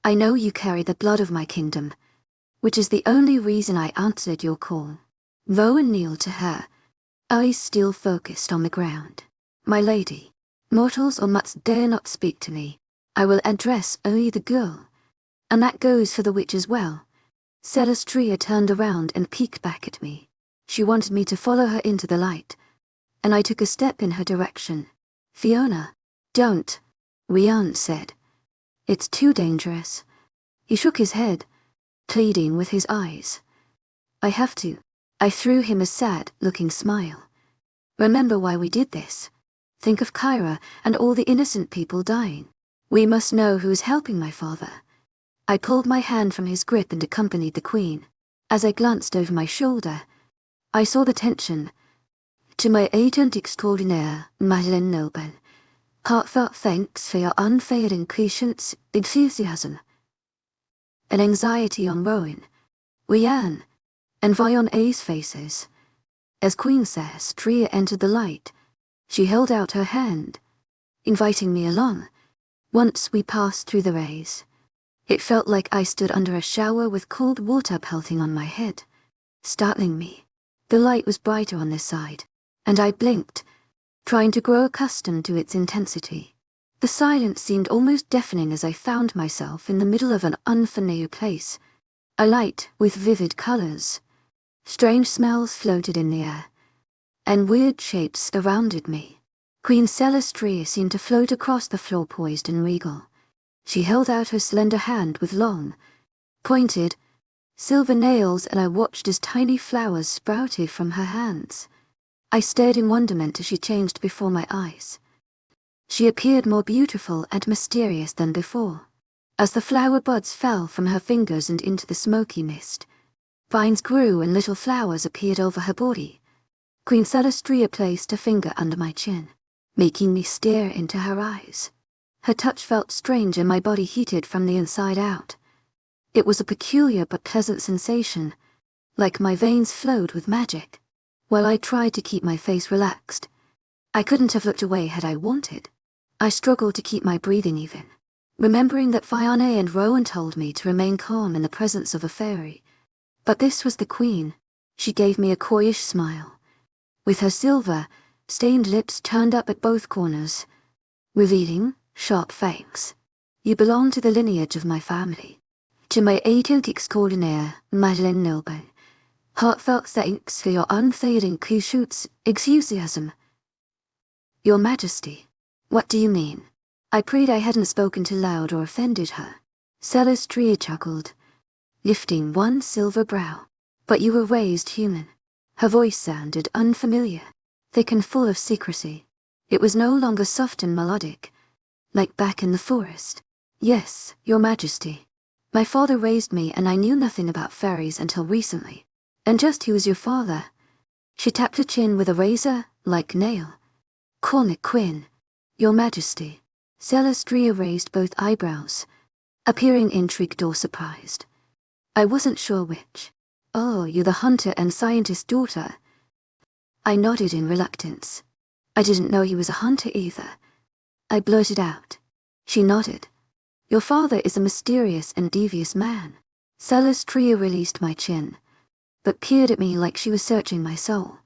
I know you carry the blood of my kingdom, which is the only reason I answered your call." Rowan kneeled to her, eyes still focused on the ground. "My lady, mortals or mutts dare not speak to me. I will address only the girl, and that goes for the witch as well." Celestria turned around and peeked back at me. She wanted me to follow her into the light, and I took a step in her direction. "Fiona, don't," Rian said. "It's too dangerous." He shook his head, pleading with his eyes. "I have to." I threw him a sad-looking smile. "Remember why we did this. Think of Kyra and all the innocent people dying. We must know who is helping my father." I pulled my hand from his grip and accompanied the queen. As I glanced over my shoulder, I saw the tension. "To my agent extraordinaire, Madeleine Nilben, heartfelt thanks for your unfailing patience, enthusiasm." An anxiety on Rowan, Rianne, and Viona's faces. As Queen Celestria entered the light, she held out her hand, inviting me along. Once we passed through the rays, it felt like I stood under a shower with cold water pelting on my head, startling me. The light was brighter on this side, and I blinked, trying to grow accustomed to its intensity. The silence seemed almost deafening as I found myself in the middle of an unfamiliar place, a light with vivid colors. Strange smells floated in the air, and weird shapes surrounded me. Queen Celestria seemed to float across the floor poised and regal. She held out her slender hand with long, pointed, silver nails, and I watched as tiny flowers sprouted from her hands. I stared in wonderment as she changed before my eyes. She appeared more beautiful and mysterious than before. As the flower buds fell from her fingers and into the smoky mist, vines grew and little flowers appeared over her body. Queen Celestria placed a finger under my chin, making me stare into her eyes. Her touch felt strange and my body heated from the inside out. It was a peculiar but pleasant sensation, like my veins flowed with magic. While I tried to keep my face relaxed, I couldn't have looked away had I wanted. I struggled to keep my breathing even, remembering that Fiona and Rowan told me to remain calm in the presence of a fairy. But this was the queen. She gave me a coyish smile, with her silver, stained lips turned up at both corners, revealing sharp fangs. "You belong to the lineage of my family. To my agent extraordinaire, Madeleine Nilben, heartfelt thanks for your unfailing patience, enthusiasm." "Your Majesty, what do you mean?" I prayed I hadn't spoken too loud or offended her. Celestria chuckled, lifting one silver brow. But you were raised human. Her voice sounded unfamiliar, thick and full of secrecy. It was no longer soft and melodic, like back in the forest. Yes, Your Majesty. My father raised me and I knew nothing about fairies until recently. And just who is your father? She tapped her chin with a razor-like nail. Cormac Quinn. Your Majesty. Celestria raised both eyebrows, appearing intrigued or surprised. I wasn't sure which. Oh, you're the hunter and scientist daughter. I nodded in reluctance. I didn't know he was a hunter either. I blurted out. She nodded. Your father is a mysterious and devious man. Celestria released my chin, but peered at me like she was searching my soul.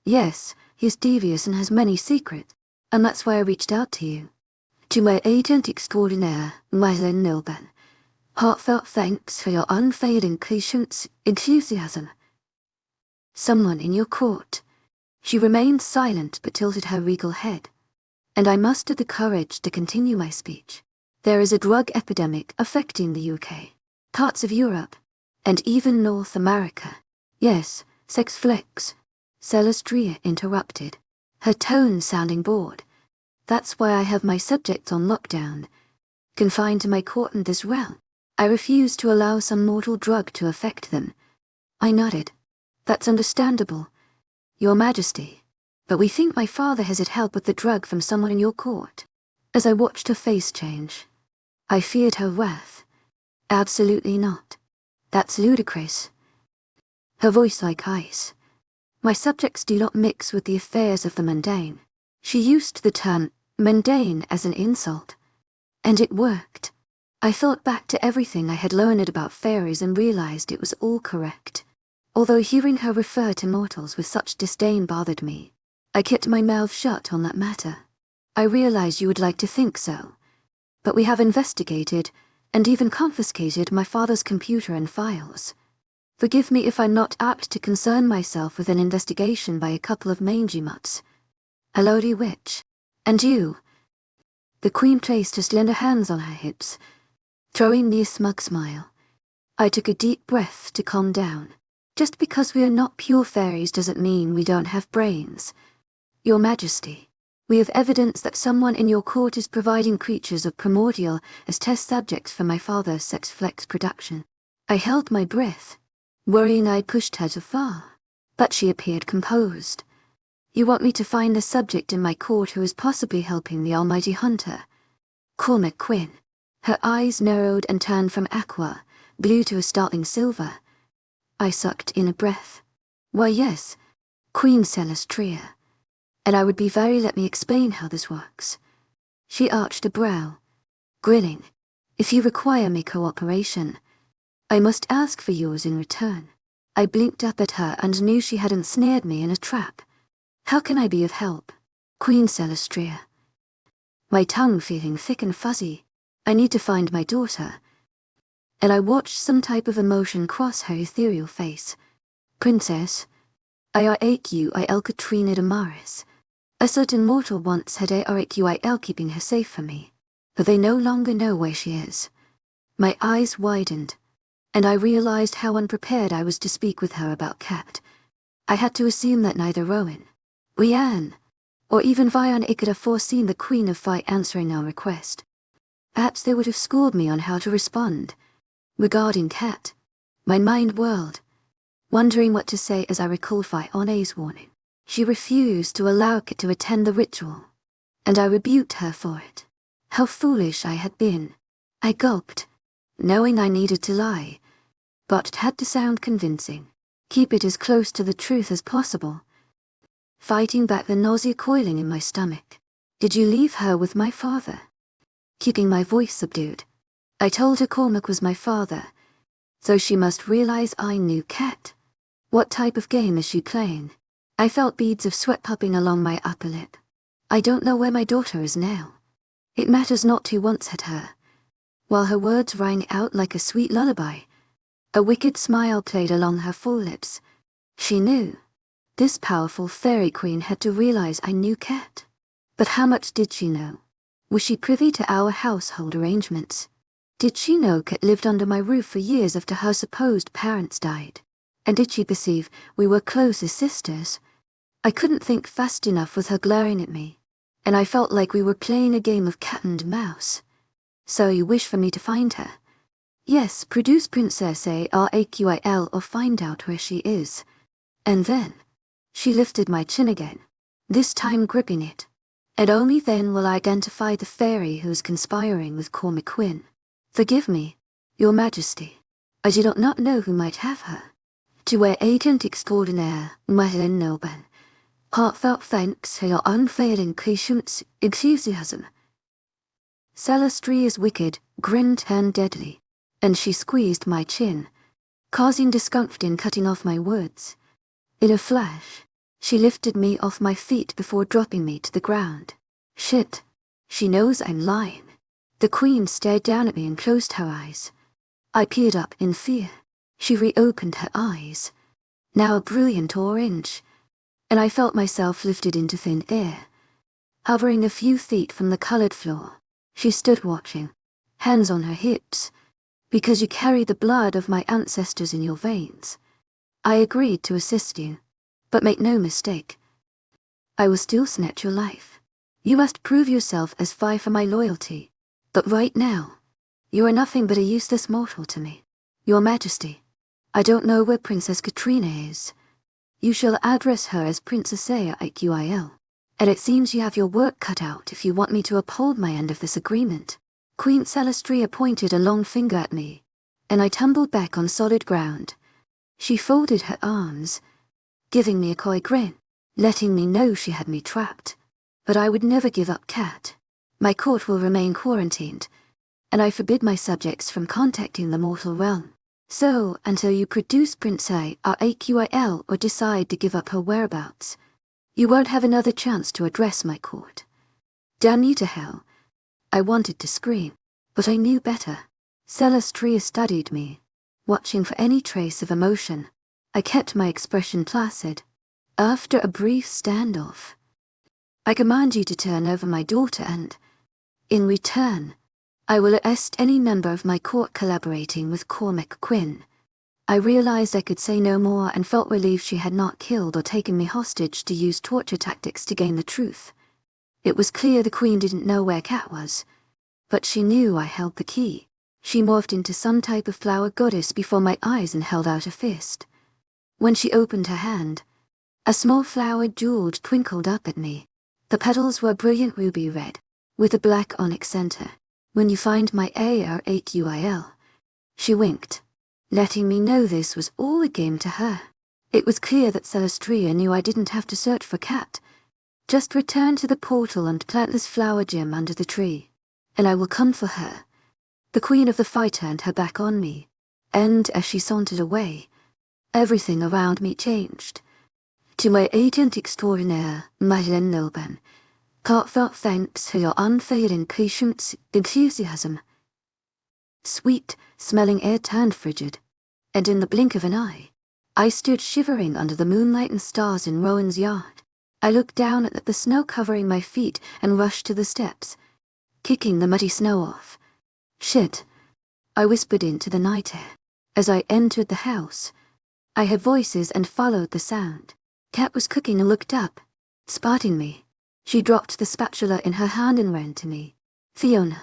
Yes, he's devious and has many secrets, and that's why I reached out to you. To my agent extraordinaire, Mylen Nilben. Heartfelt thanks for your unfailing patience, enthusiasm. Someone in your court. She remained silent but tilted her regal head. And I mustered the courage to continue my speech. There is a drug epidemic affecting the UK, parts of Europe, and even North America. Yes, sex flex. Celestria interrupted, her tone sounding bored. That's why I have my subjects on lockdown, confined to my court in this realm. I refuse to allow some mortal drug to affect them. I nodded. That's understandable, Your Majesty. But we think my father has had help with the drug from someone in your court. As I watched her face change, I feared her wrath. Absolutely not. That's ludicrous. Her voice like ice. My subjects do not mix with the affairs of the mundane. She used the term mundane as an insult. And it worked. I thought back to everything I had learned about fairies and realized it was all correct. Although hearing her refer to mortals with such disdain bothered me, I kept my mouth shut on that matter. I realize you would like to think so. But we have investigated, and even confiscated my father's computer and files. Forgive me if I'm not apt to concern myself with an investigation by a couple of mangy mutts. A lowly witch. And you. The Queen placed her slender hands on her hips, throwing me a smug smile. I took a deep breath to calm down. Just because we are not pure fairies doesn't mean we don't have brains. Your Majesty, we have evidence that someone in your court is providing creatures of primordial as test subjects for my father's sex flex production. I held my breath, worrying I'd pushed her too far. But she appeared composed. You want me to find the subject in my court who is possibly helping the almighty hunter? Cormac Quinn. Her eyes narrowed and turned from aqua, blue to a startling silver. I sucked in a breath. Why yes, Queen Celestria. And I would be very let me explain how this works. She arched a brow, grinning. If you require my cooperation, I must ask for yours in return. I blinked up at her and knew she hadn't snared me in a trap. How can I be of help? Queen Celestria. My tongue feeling thick and fuzzy. I need to find my daughter. And I watched some type of emotion cross her ethereal face. Princess, I-R-A-Q-I-L Katrina Damaris. A certain mortal once had A-R-A-Q-I-L keeping her safe for me, but they no longer know where she is. My eyes widened, and I realized how unprepared I was to speak with her about Cat. I had to assume that neither Rowan, Rianne, or even Vian could have foreseen the Queen of Fight answering our request. Perhaps they would have schooled me on how to respond. Regarding Cat, my mind whirled, wondering what to say as I recalled Fiona's warning. She refused to allow Cat to attend the ritual, and I rebuked her for it. How foolish I had been. I gulped, knowing I needed to lie, but it had to sound convincing. Keep it as close to the truth as possible. Fighting back the nausea coiling in my stomach. Did you leave her with my father? Keeping my voice subdued, I told her Cormac was my father, so she must realize I knew Cat. What type of game is she playing? I felt beads of sweat popping along my upper lip. I don't know where my daughter is now. It matters not who once had her. While her words rang out like a sweet lullaby, a wicked smile played along her full lips. She knew. This powerful fairy queen had to realize I knew Cat. But how much did she know? Was she privy to our household arrangements? Did she know Cat lived under my roof for years after her supposed parents died? And did she perceive we were close as sisters? I couldn't think fast enough with her glaring at me, and I felt like we were playing a game of cat and mouse. So you wish for me to find her? Yes, produce Princess Araqil or find out where she is. And then, she lifted my chin again, this time gripping it. And only then will I identify the fairy who's conspiring with Cormac Quinn. Forgive me, Your Majesty. I do not know who might have her. To our agent extraordinaire, Madeline Noban. Heartfelt thanks for your unfailing patience, enthusiasm. Celestria's wicked grin turned deadly, and she squeezed my chin, causing discomfort in cutting off my words. In a flash, she lifted me off my feet before dropping me to the ground. Shit. She knows I'm lying. The Queen stared down at me and closed her eyes. I peered up in fear. She reopened her eyes, now a brilliant orange, and I felt myself lifted into thin air. Hovering a few feet from the colored floor, she stood watching, hands on her hips. Because you carry the blood of my ancestors in your veins, I agreed to assist you, but make no mistake, I will still snatch your life. You must prove yourself as vie for my loyalty, but right now, you are nothing but a useless mortal to me. Your Majesty, I don't know where Princess Katrina is. You shall address her as Princess Araqil, and it seems you have your work cut out if you want me to uphold my end of this agreement. Queen Celestria pointed a long finger at me, and I tumbled back on solid ground. She folded her arms, giving me a coy grin, letting me know she had me trapped. But I would never give up, Cat. My court will remain quarantined, and I forbid my subjects from contacting the mortal realm. So, until you produce Princess Araqil or decide to give up her whereabouts, you won't have another chance to address my court. Damn you to hell. I wanted to scream, but I knew better. Celestria studied me, watching for any trace of emotion. I kept my expression placid. After a brief standoff, I command you to turn over my daughter and, in return, I will arrest any member of my court collaborating with Cormac Quinn. I realized I could say no more and felt relieved she had not killed or taken me hostage to use torture tactics to gain the truth. It was clear the Queen didn't know where Cat was, but she knew I held the key. She morphed into some type of flower goddess before my eyes and held out a fist. When she opened her hand, a small flower jewel twinkled up at me. The petals were brilliant ruby red, with a black onyx center. When you find my Araqil, she winked, letting me know this was all a game to her. It was clear that Celestria knew I didn't have to search for Cat. Just return to the portal and plant this flower gem under the tree, and I will come for her. The Queen of the Fight turned her back on me, and as she sauntered away, everything around me changed. To my agent extraordinaire, Madeline Noban, heartfelt thanks for your unfailing patience, enthusiasm. Sweet, smelling air turned frigid, and in the blink of an eye, I stood shivering under the moonlight and stars in Rowan's yard. I looked down at the snow covering my feet and rushed to the steps, kicking the muddy snow off. Shit, I whispered into the night air. As I entered the house, I heard voices and followed the sound. Cat was cooking and looked up, spotting me. She dropped the spatula in her hand and ran to me. Fiona.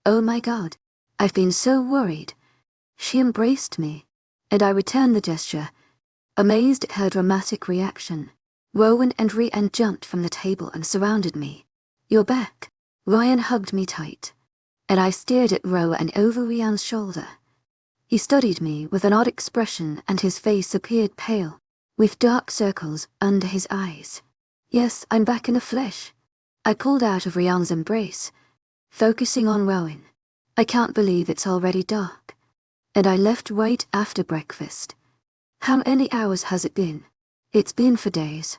Oh my God. I've been so worried. She embraced me, and I returned the gesture, amazed at her dramatic reaction. Rowan and Ryan jumped from the table and surrounded me. You're back. Ryan hugged me tight, and I stared at Rowan over Ryan's shoulder. He studied me with an odd expression and his face appeared pale, with dark circles under his eyes. Yes, I'm back in the flesh. I pulled out of Ryan's embrace, focusing on Rowan. I can't believe it's already dark. And I left right after breakfast. How many hours has it been? It's been for days,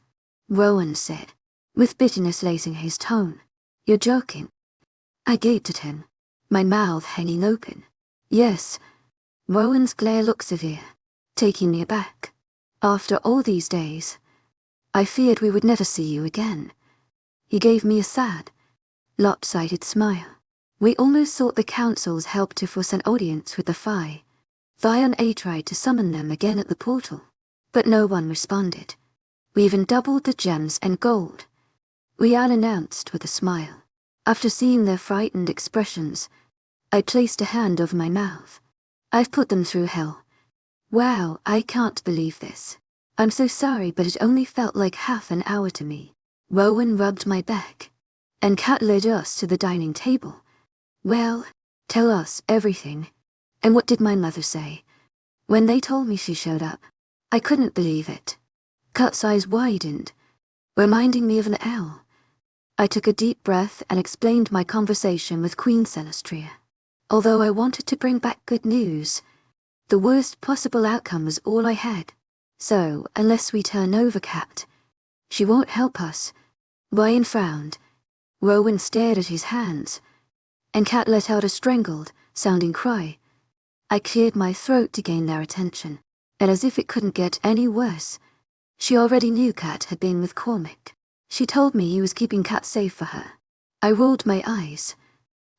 Rowan said, with bitterness lacing his tone. You're joking. I gaped at him, my mouth hanging open. Yes. Rowan's glare looked severe, taking me aback. After all these days, I feared we would never see you again. He gave me a sad, lopsided smile. We almost sought the council's help to force an audience with the Phi. Vi and A tried to summon them again at the portal, But no one responded. We even doubled the gems and gold. Rian announced with a smile. After seeing their frightened expressions, I placed a hand over my mouth. I've put them through hell. Wow, I can't believe this. I'm so sorry, but it only felt like half an hour to me. Rowan rubbed my back, and Kat led us to the dining table. Well, tell us everything. And what did my mother say? When they told me she showed up, I couldn't believe it. Kat's eyes widened, reminding me of an L. I took a deep breath and explained my conversation with Queen Celestria. Although I wanted to bring back good news, the worst possible outcome was all I had. So, unless we turn over Kat, she won't help us. Ryan frowned. Rowan stared at his hands, and Kat let out a strangled, sounding cry. I cleared my throat to gain their attention, and as if it couldn't get any worse, she already knew Kat had been with Cormac. She told me he was keeping Kat safe for her. I rolled my eyes.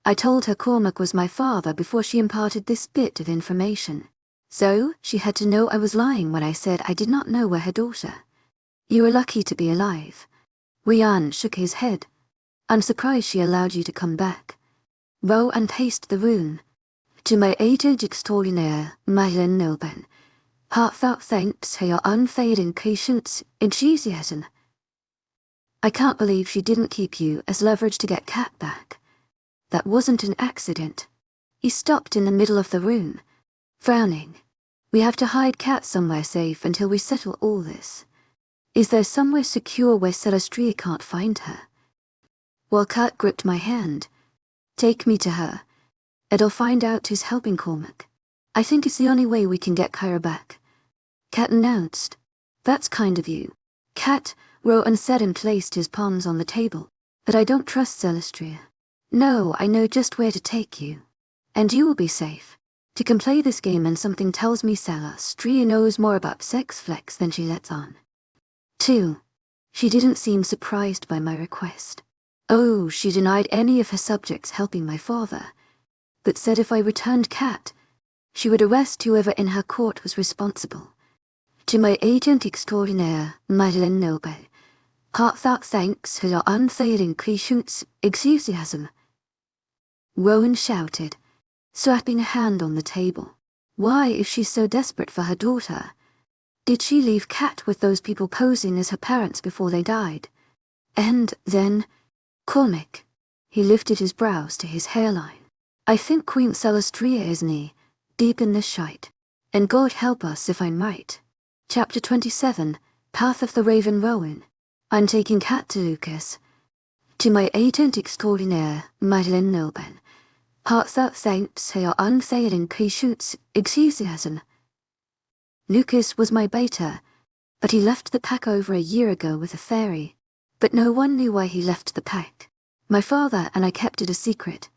I told her Cormac was my father before she imparted this bit of information. So, she had to know I was lying when I said I did not know where her daughter. You were lucky to be alive. Rian shook his head. I'm surprised she allowed you to come back. Row and paced the room. To my agent extraordinaire, Madeline Nilben, heartfelt thanks for your unfading patience, enthusiasm. I can't believe she didn't keep you as leverage to get Kat back. That wasn't an accident. He stopped in the middle of the room, frowning. We have to hide Kat somewhere safe until we settle all this. Is there somewhere secure where Celestria can't find her? While Kat gripped my hand, take me to her, and I'll find out who's helping Cormac. I think it's the only way we can get Kyra back. Kat announced. That's kind of you. Kat, Rowan said and placed his palms on the table. But I don't trust Celestria. No, I know just where to take you. And you will be safe. You can play this game and something tells me Celestria knows more about sex flex than she lets on. 2. She didn't seem surprised by my request. Oh, she denied any of her subjects helping my father, but said if I returned Kat, she would arrest whoever in her court was responsible. To my agent extraordinaire, Madeline Nobel, heartfelt thanks for your unfailing patience, enthusiasm. Rowan shouted, slapping a hand on the table. Why, if she's so desperate for her daughter, did she leave Kat with those people posing as her parents before they died? And then, Cormac. He lifted his brows to his hairline. I think Queen Celestria is knee deep in this shite. And God help us if I'm right. Chapter 27, Path of the Raven Rowan. I'm taking Kat to Lucas. To my agent extraordinaire, Madeline Nilben, heartfelt thanks for your unfailing patience, enthusiasm. Lucas was my beta, but he left the pack over a year ago with a fairy. But no one knew why he left the pack. My father and I kept it a secret.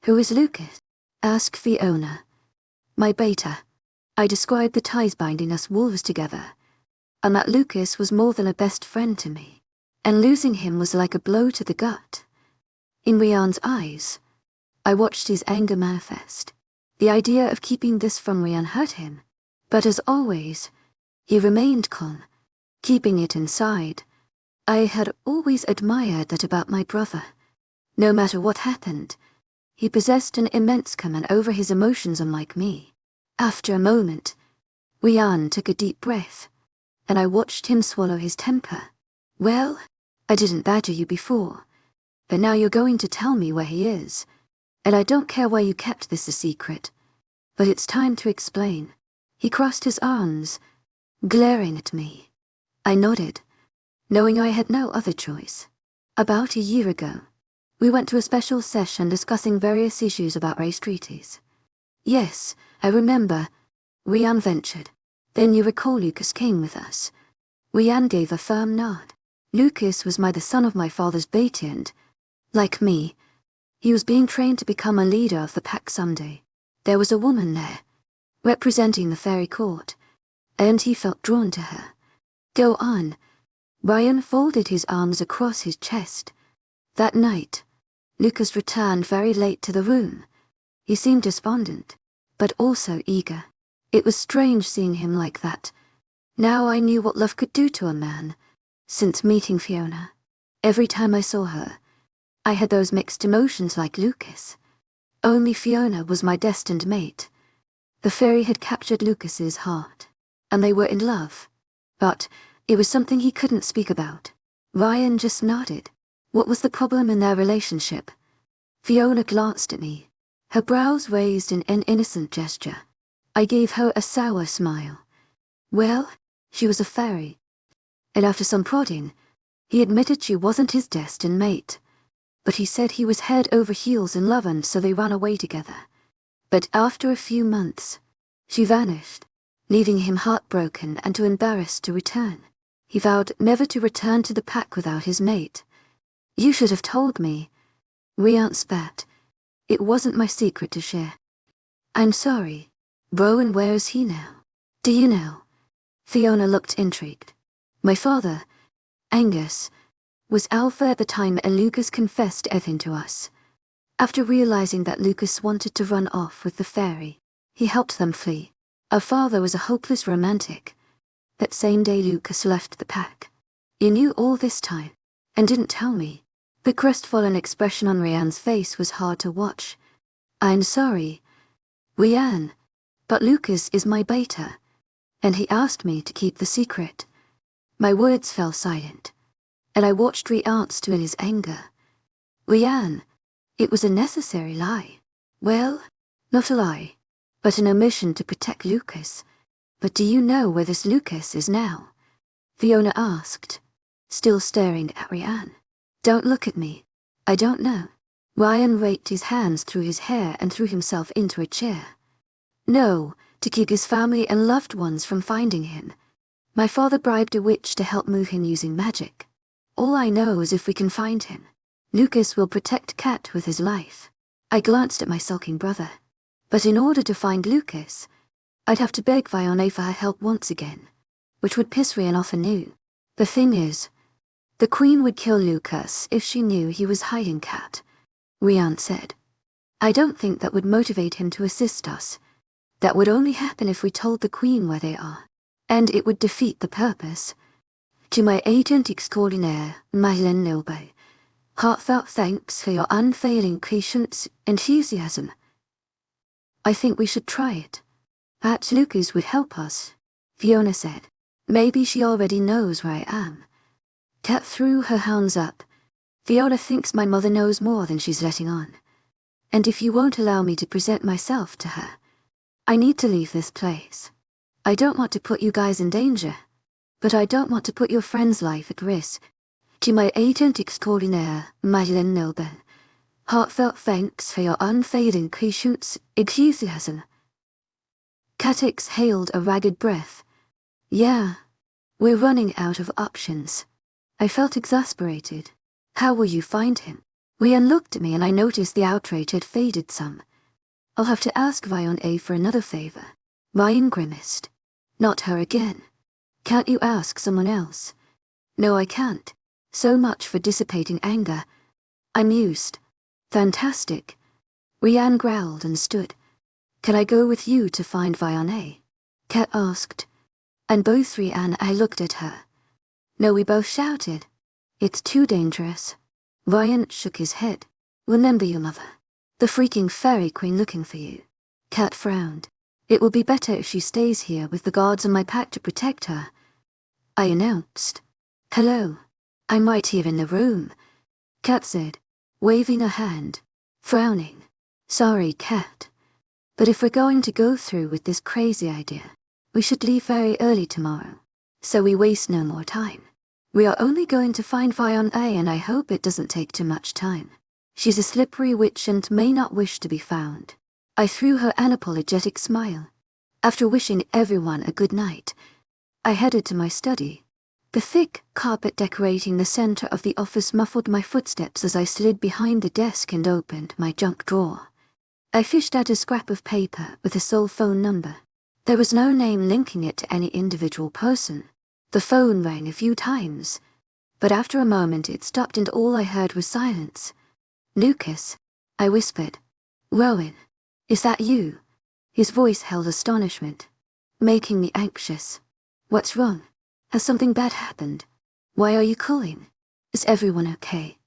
Who is Lucas? Asked Fiona. My beta. I described the ties binding us wolves together, and that Lucas was more than a best friend to me, and losing him was like a blow to the gut. In Rian's eyes, I watched his anger manifest. The idea of keeping this from Rian hurt him, but as always, he remained calm, keeping it inside. I had always admired that about my brother. No matter what happened, he possessed an immense command over his emotions, unlike me. After a moment, Rian took a deep breath, and I watched him swallow his temper. Well, I didn't badger you before, but now you're going to tell me where he is, and I don't care why you kept this a secret, but it's time to explain. He crossed his arms, glaring at me. I nodded, knowing I had no other choice. About a year ago, we went to a special session discussing various issues about race treaties. Yes, I remember. Rian ventured. Then you recall Lucas came with us. Rian gave a firm nod. Lucas was the son of my father's beta and, like me, he was being trained to become a leader of the pack someday. There was a woman there, representing the fairy court, and he felt drawn to her. Go on. Rian folded his arms across his chest. That night, Lucas returned very late to the room. He seemed despondent, but also eager. It was strange seeing him like that, Now I knew what love could do to a man. Since meeting Fiona, every time I saw her, I had those mixed emotions like Lucas. Only Fiona was my destined mate. The fairy had captured Lucas's heart, and they were in love. But it was something he couldn't speak about. Ryan just nodded. What was the problem in their relationship? Fiona glanced at me, her brows raised in an innocent gesture. I gave her a sour smile. Well, she was a fairy. And after some prodding, he admitted she wasn't his destined mate. But he said he was head over heels in love, and so they ran away together. But after a few months, she vanished, leaving him heartbroken and too embarrassed to return. He vowed never to return to the pack without his mate. You should have told me. Ryan spat. It wasn't my secret to share. I'm sorry. Rowan, where is he now? Do you know? Fiona looked intrigued. My father, Angus, was alpha at the time and Lucas confessed everything to us. After realizing that Lucas wanted to run off with the fairy, he helped them flee. Our father was a hopeless romantic. That same day Lucas left the pack. You knew all this time, and didn't tell me. The crestfallen expression on Ryan's face was hard to watch. I'm sorry, Ryan, but Lucas is my beta, and he asked me to keep the secret. My words fell silent, and I watched Ryan stew in his anger. Ryan, it was a necessary lie. Well, not a lie, but an omission to protect Lucas. But do you know where this Lucas is now? Fiona asked, still staring at Ryan. Don't look at me. I don't know. Ryan raked his hands through his hair and threw himself into a chair. No, to keep his family and loved ones from finding him. My father bribed a witch to help move him using magic. All I know is if we can find him, Lucas will protect Kat with his life. I glanced at my sulking brother. But in order to find Lucas, I'd have to beg Fiona for her help once again, which would piss Ryan off anew. The thing is, the Queen would kill Lucas if she knew he was hiding Kat, Ryan said. I don't think that would motivate him to assist us. That would only happen if we told the Queen where they are, and it would defeat the purpose. To my agent extraordinaire, Madeleine Lilbay, heartfelt thanks for your unfailing patience and enthusiasm. I think we should try it. Perhaps Lucas would help us, Fiona said. Maybe she already knows where I am. Kat threw her hands up. Fiona thinks my mother knows more than she's letting on. And if you won't allow me to present myself to her, I need to leave this place. I don't want to put you guys in danger, but I don't want to put your friend's life at risk. To my agent extraordinaire, Madeleine Lilbay, heartfelt thanks for your unfailing patience, enthusiasm. Kat exhaled a ragged breath. Yeah, we're running out of options. I felt exasperated. How will you find him? Ryan looked at me and I noticed the outrage had faded some. I'll have to ask Fiona for another favor. Ryan grimaced. Not her again. Can't you ask someone else? No, I can't. So much for dissipating anger. I'm used. Fantastic. Ryan growled and stood. Can I go with you to find Fiona? Kat asked. And both Ryan and I looked at her. No, we both shouted. It's too dangerous. Ryan shook his head. Remember your mother. The freaking fairy queen looking for you. Kat frowned. It will be better if she stays here with the guards in my pack to protect her. I announced. Hello. I'm right here in the room, Kat said, waving a hand, frowning. Sorry, Kat. But if we're going to go through with this crazy idea, we should leave very early tomorrow, so we waste no more time. We are only going to find Fiona and I hope it doesn't take too much time. She's a slippery witch and may not wish to be found. I threw her an apologetic smile. After wishing everyone a good night, I headed to my study. The thick carpet decorating the center of the office muffled my footsteps as I slid behind the desk and opened my junk drawer. I fished out a scrap of paper with a sole phone number. There was no name linking it to any individual person. The phone rang a few times, but after a moment it stopped and all I heard was silence. Lucas, I whispered. Rowan, is that you? His voice held astonishment, making me anxious. What's wrong? Has something bad happened? Why are you calling? Is everyone okay?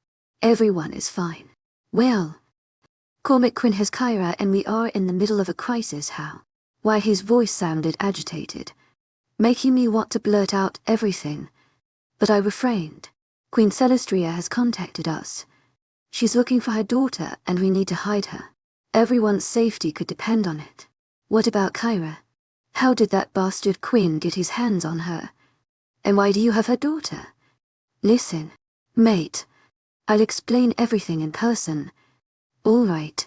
Everyone is fine. Well, Cormac Quinn has Kyra and we are in the middle of a crisis. How? Why, his voice sounded agitated, making me want to blurt out everything. But I refrained. Queen Celestria has contacted us. She's looking for her daughter and we need to hide her. Everyone's safety could depend on it. What about Kyra? How did that bastard Quinn get his hands on her? And why do you have her daughter? Listen, mate. I'll explain everything in person. All right.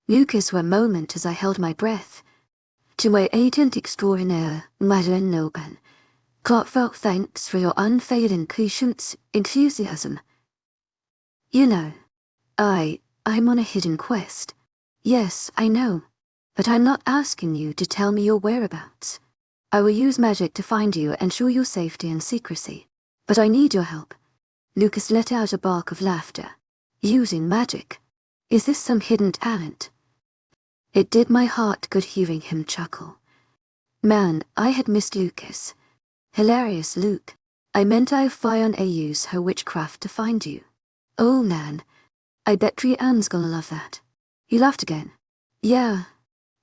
Lucas were a moment as I held my breath. To my agent extraordinaire, Madeleine Noban. Heartfelt thanks for your unfailing patience, enthusiasm. You know, I'm on a hidden quest. Yes, I know. But I'm not asking you to tell me your whereabouts. I will use magic to find you and ensure your safety and secrecy. But I need your help. Lucas let out a bark of laughter. Using magic? Is this some hidden talent? It did my heart good hearing him chuckle. Man, I had missed Lucas. Hilarious Luke. I meant I'll use her witchcraft to find you. Oh man, I bet Rianne's gonna love that. He laughed again. Yeah.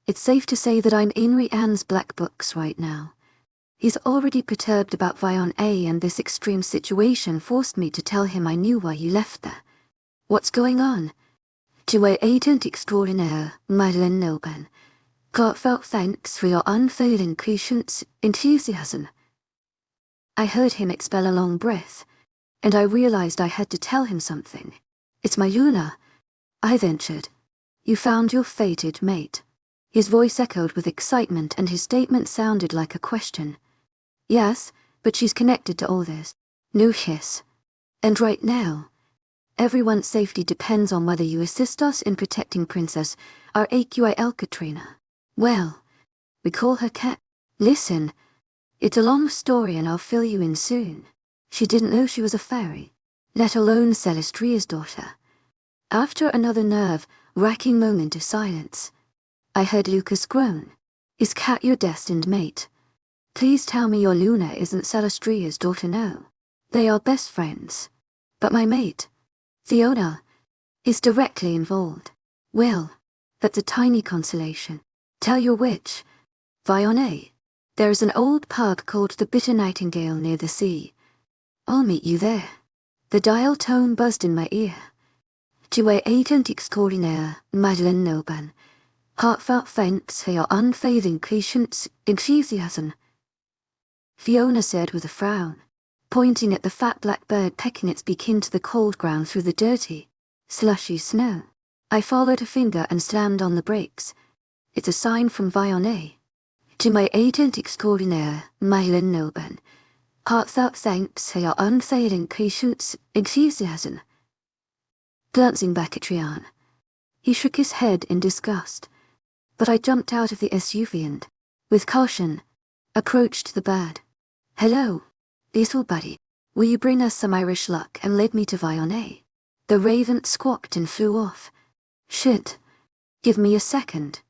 It's safe to say that I'm in Rianne's black books right now. He's already perturbed about Vion A and this extreme situation forced me to tell him I knew why you left there. What's going on? To my agent extraordinaire, Madeleine Noban. Heartfelt thanks for your unfailing patience, enthusiasm. I heard him expel a long breath, and I realized I had to tell him something. It's my Luna, I ventured. You found your fated mate. His voice echoed with excitement and his statement sounded like a question. Yes, but she's connected to all this. No hiss. And right now, everyone's safety depends on whether you assist us in protecting Princess, our AQIL Katrina. Well, we call her Cat. Listen, it's a long story and I'll fill you in soon. She didn't know she was a fairy, let alone Celestria's daughter. After another nerve-wracking moment of silence, I heard Lucas groan. Is Cat your destined mate? Please tell me your Luna isn't Celestria's daughter. No. They are best friends. But my mate, Fiona, is directly involved. Well, that's a tiny consolation. Tell your witch, Vione, there is an old pub called the Bitter Nightingale near the sea. I'll meet you there. The dial tone buzzed in my ear. To my agent extraordinaire, Madeleine Noban. Heartfelt thanks for your unfailing patience, enthusiasm. Fiona said with a frown, pointing at the fat black bird pecking its beak into the cold ground through the dirty, slushy snow. I followed a finger and slammed on the brakes. It's a sign from Vione. To my agent extraordinaire, Madeleine Noban. Heartfelt thanks for your unfailing patience, enthusiasm. Glancing back at Rian, he shook his head in disgust. But I jumped out of the SUV and, with caution, approached the bird. Hello, little buddy. Will you bring us some Irish luck and lead me to Vione? The raven squawked and flew off. Shit. Give me a second,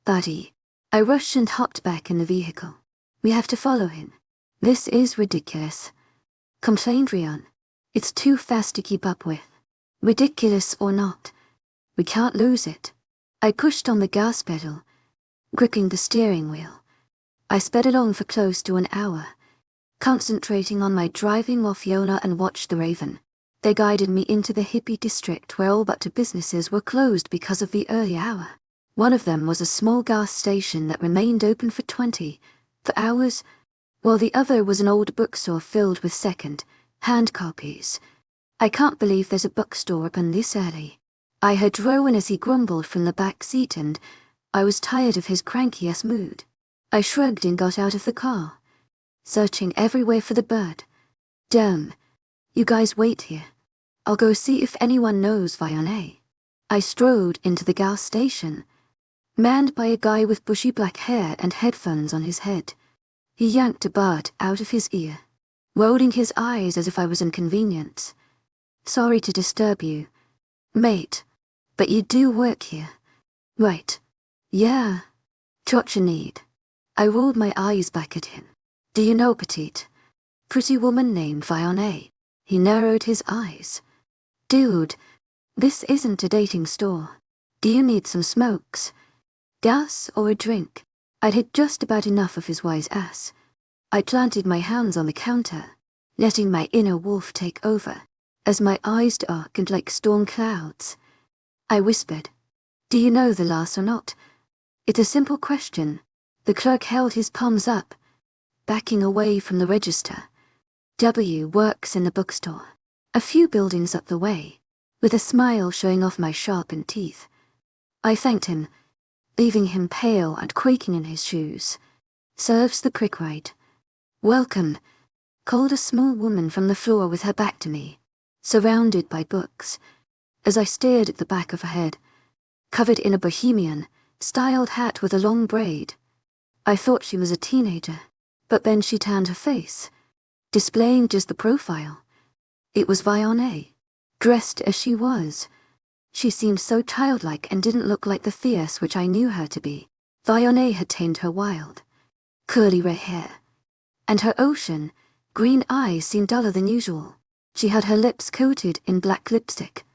buddy. I rushed and hopped back in the vehicle. We have to follow him. This is ridiculous, complained Rian. It's too fast to keep up with. Ridiculous or not, we can't lose it. I pushed on the gas pedal, gripping the steering wheel. I sped along for close to an hour, concentrating on my driving while Fiona and watched the raven. They guided me into the hippie district where all but two businesses were closed because of the early hour. One of them was a small gas station that remained open for hours, while the other was an old bookstore filled with second-hand copies. I can't believe there's a bookstore open this early. I heard Rowan as he grumbled from the back seat and I was tired of his cranky-ass mood. I shrugged and got out of the car, searching everywhere for the bird. Damn, you guys wait here. I'll go see if anyone knows Vione. I strode into the gas station, manned by a guy with bushy black hair and headphones on his head. He yanked a bud out of his ear, rolling his eyes as if I was inconvenience. Sorry to disturb you, mate, but you do work here, right? Yeah. What you need? I rolled my eyes back at him. Do you know petite? Pretty woman named Vione. He narrowed his eyes. Dude, this isn't a dating store. Do you need some smokes? Gas or a drink? I'd had just about enough of his wise ass. I planted my hands on the counter, letting my inner wolf take over, as my eyes darkened like storm clouds. I whispered, "Do you know the last or not?" It's a simple question. The clerk held his palms up, backing away from the register. W works in the bookstore, a few buildings up the way, with a smile showing off my sharpened teeth. I thanked him, leaving him pale and quaking in his shoes. Serves the prick right. "Welcome," called a small woman from the floor with her back to me, surrounded by books. As I stared at the back of her head, covered in a bohemian, styled hat with a long braid, I thought she was a teenager, but then she turned her face, displaying just the profile. It was Vione, dressed as she was. She seemed so childlike and didn't look like the fierce which I knew her to be. Vione had tamed her wild, curly red hair, and her ocean, green eyes seemed duller than usual. She had her lips coated in black lipstick,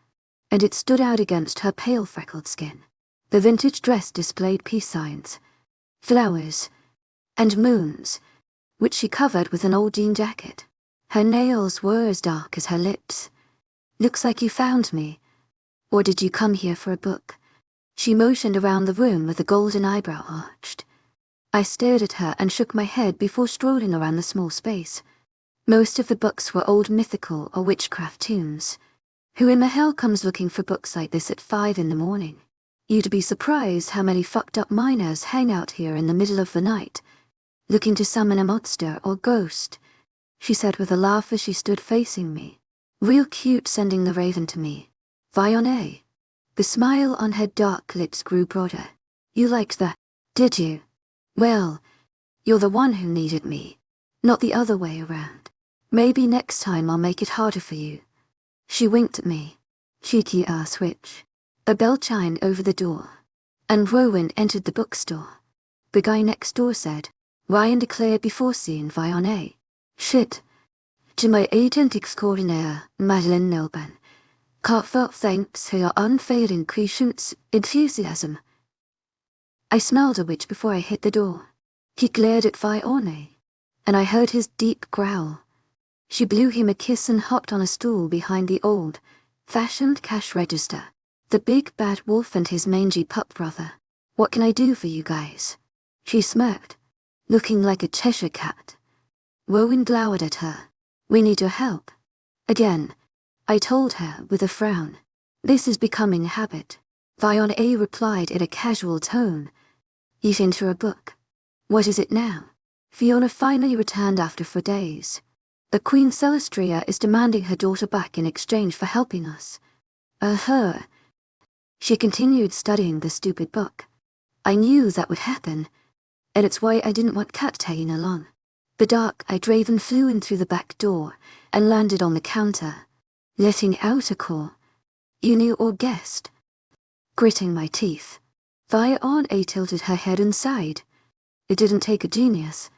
and it stood out against her pale freckled skin. The vintage dress displayed peace signs, flowers, and moons, which she covered with an old jean jacket. Her nails were as dark as her lips. "Looks like you found me. Or did you come here for a book?" She motioned around the room with a golden eyebrow arched. I stared at her and shook my head before strolling around the small space. Most of the books were old mythical or witchcraft tombs. Who in the hell comes looking for books like this at 5 in the morning? You'd be surprised how many fucked up miners hang out here in the middle of the night, looking to summon a monster or ghost, she said with a laugh as she stood facing me. Real cute sending the raven to me. Vione. The smile on her dark lips grew broader. You liked that, did you? Well, you're the one who needed me, not the other way around. Maybe next time I'll make it harder for you. She winked at me. Cheeky ass witch. A bell chimed over the door, and Rowan entered the bookstore. The guy next door said, Ryan declared before seeing Vione. Shit. To my agent extraordinaire, Madeleine Nelban. Heartfelt thanks for your unfailing patience, enthusiasm. I smelled a witch before I hit the door. He glared at Vione, and I heard his deep growl. She blew him a kiss and hopped on a stool behind the old-fashioned cash register. The big bad wolf and his mangy pup brother. What can I do for you guys? She smirked, looking like a Cheshire cat. Rowan glowered at her. We need your help. Again, I told her with a frown. This is becoming a habit. Vione replied in a casual tone. You sent her a book. What is it now? Fiona finally returned after 4 days. The Queen Celestria is demanding her daughter back in exchange for helping us. Her. She continued studying the stupid book. I knew that would happen, and it's why I didn't want Kat tagging along. The dark-eyed raven flew in through the back door and landed on the counter, letting out a call. You knew or guessed. Gritting my teeth, Vione tilted her head and sighed. It didn't take a genius.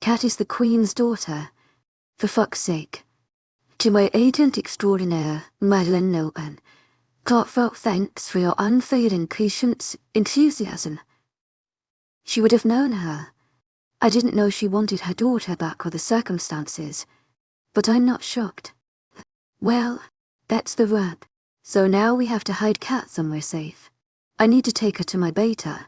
Kat is the Queen's daughter. For fuck's sake. To my agent extraordinaire, Madeleine Nelban. Heartfelt thanks for your unfailing patience, enthusiasm. She would have known her. I didn't know she wanted her daughter back or the circumstances, but I'm not shocked. Well, that's the rub. So now we have to hide Kat somewhere safe. I need to take her to my beta,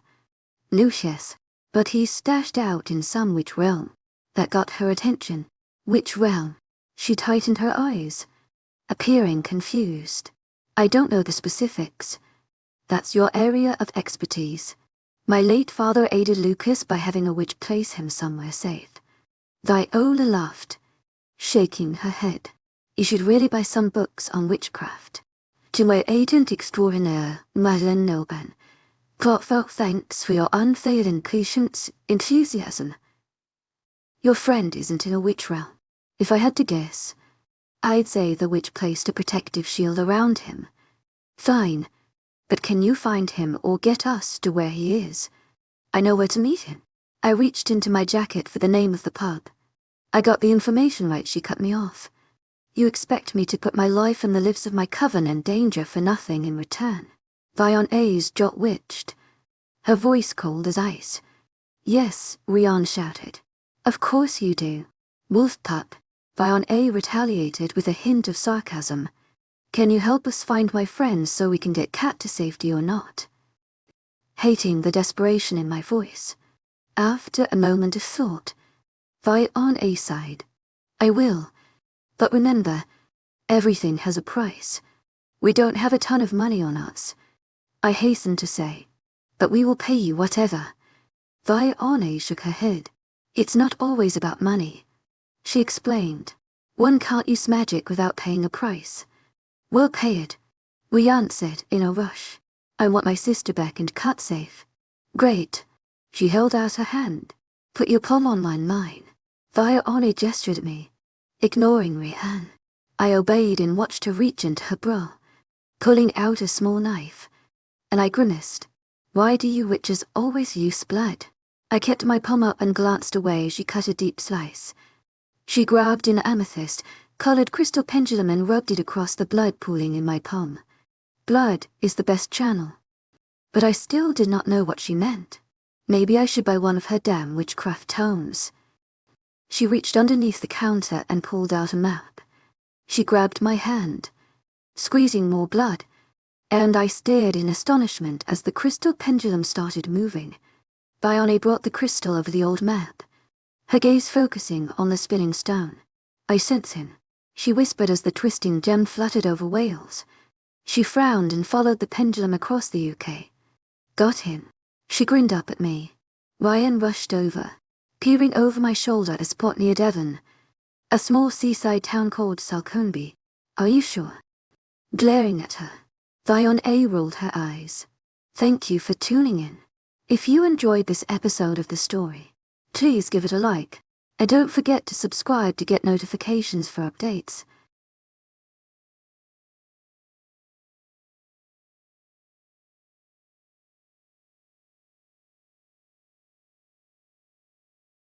Lucius, but he's stashed out in some witch realm. That got her attention. Which realm? She tightened her eyes, appearing confused. I don't know the specifics. That's your area of expertise. My late father aided Lucas by having a witch place him somewhere safe. Viola laughed, shaking her head. You should really buy some books on witchcraft. To my agent extraordinaire, Madeleine Nelban. Heartfelt thanks for your unfailing patience, enthusiasm. Your friend isn't in a witch realm. If I had to guess, I'd say the witch placed a protective shield around him. Fine, but can you find him or get us to where he is? I know where to meet him. I reached into my jacket for the name of the pub. I got the information right, she cut me off. You expect me to put my life and the lives of my coven in danger for nothing in return? A's jaw twitched, her voice cold as ice. Yes, Rian shouted. Of course you do. Wolf pup. A retaliated with a hint of sarcasm. Can you help us find my friends so we can get Cat to safety or not? Hating the desperation in my voice. After a moment of thought, A sighed. I will. But remember, everything has a price. We don't have a ton of money on us, I hastened to say. But we will pay you whatever. A shook her head. It's not always about money, she explained. One can't use magic without paying a price. We'll pay it, we answered in a rush. I want my sister back and Cat safe. Great. She held out her hand. Put your palm on mine. A gestured at me, ignoring Rian. I obeyed and watched her reach into her bra, pulling out a small knife. And I grimaced. Why do you witches always use blood? I kept my palm up and glanced away as she cut a deep slice. She grabbed an amethyst-colored crystal pendulum and rubbed it across the blood pooling in my palm. Blood is the best channel. But I still did not know what she meant. Maybe I should buy one of her damn witchcraft tomes. She reached underneath the counter and pulled out a map. She grabbed my hand, squeezing more blood, and I stared in astonishment as the crystal pendulum started moving. Bione brought the crystal over the old map, her gaze focusing on the spinning stone. I sense him, she whispered as the twisting gem fluttered over Wales. She frowned and followed the pendulum across the UK. Got him. She grinned up at me. Ryan rushed over, peering over my shoulder at a spot near Devon, a small seaside town called Salconby. Are you sure? Glaring at her, A rolled her eyes. Thank you for tuning in. If you enjoyed this episode of the story, please give it a like, and don't forget to subscribe to get notifications for updates.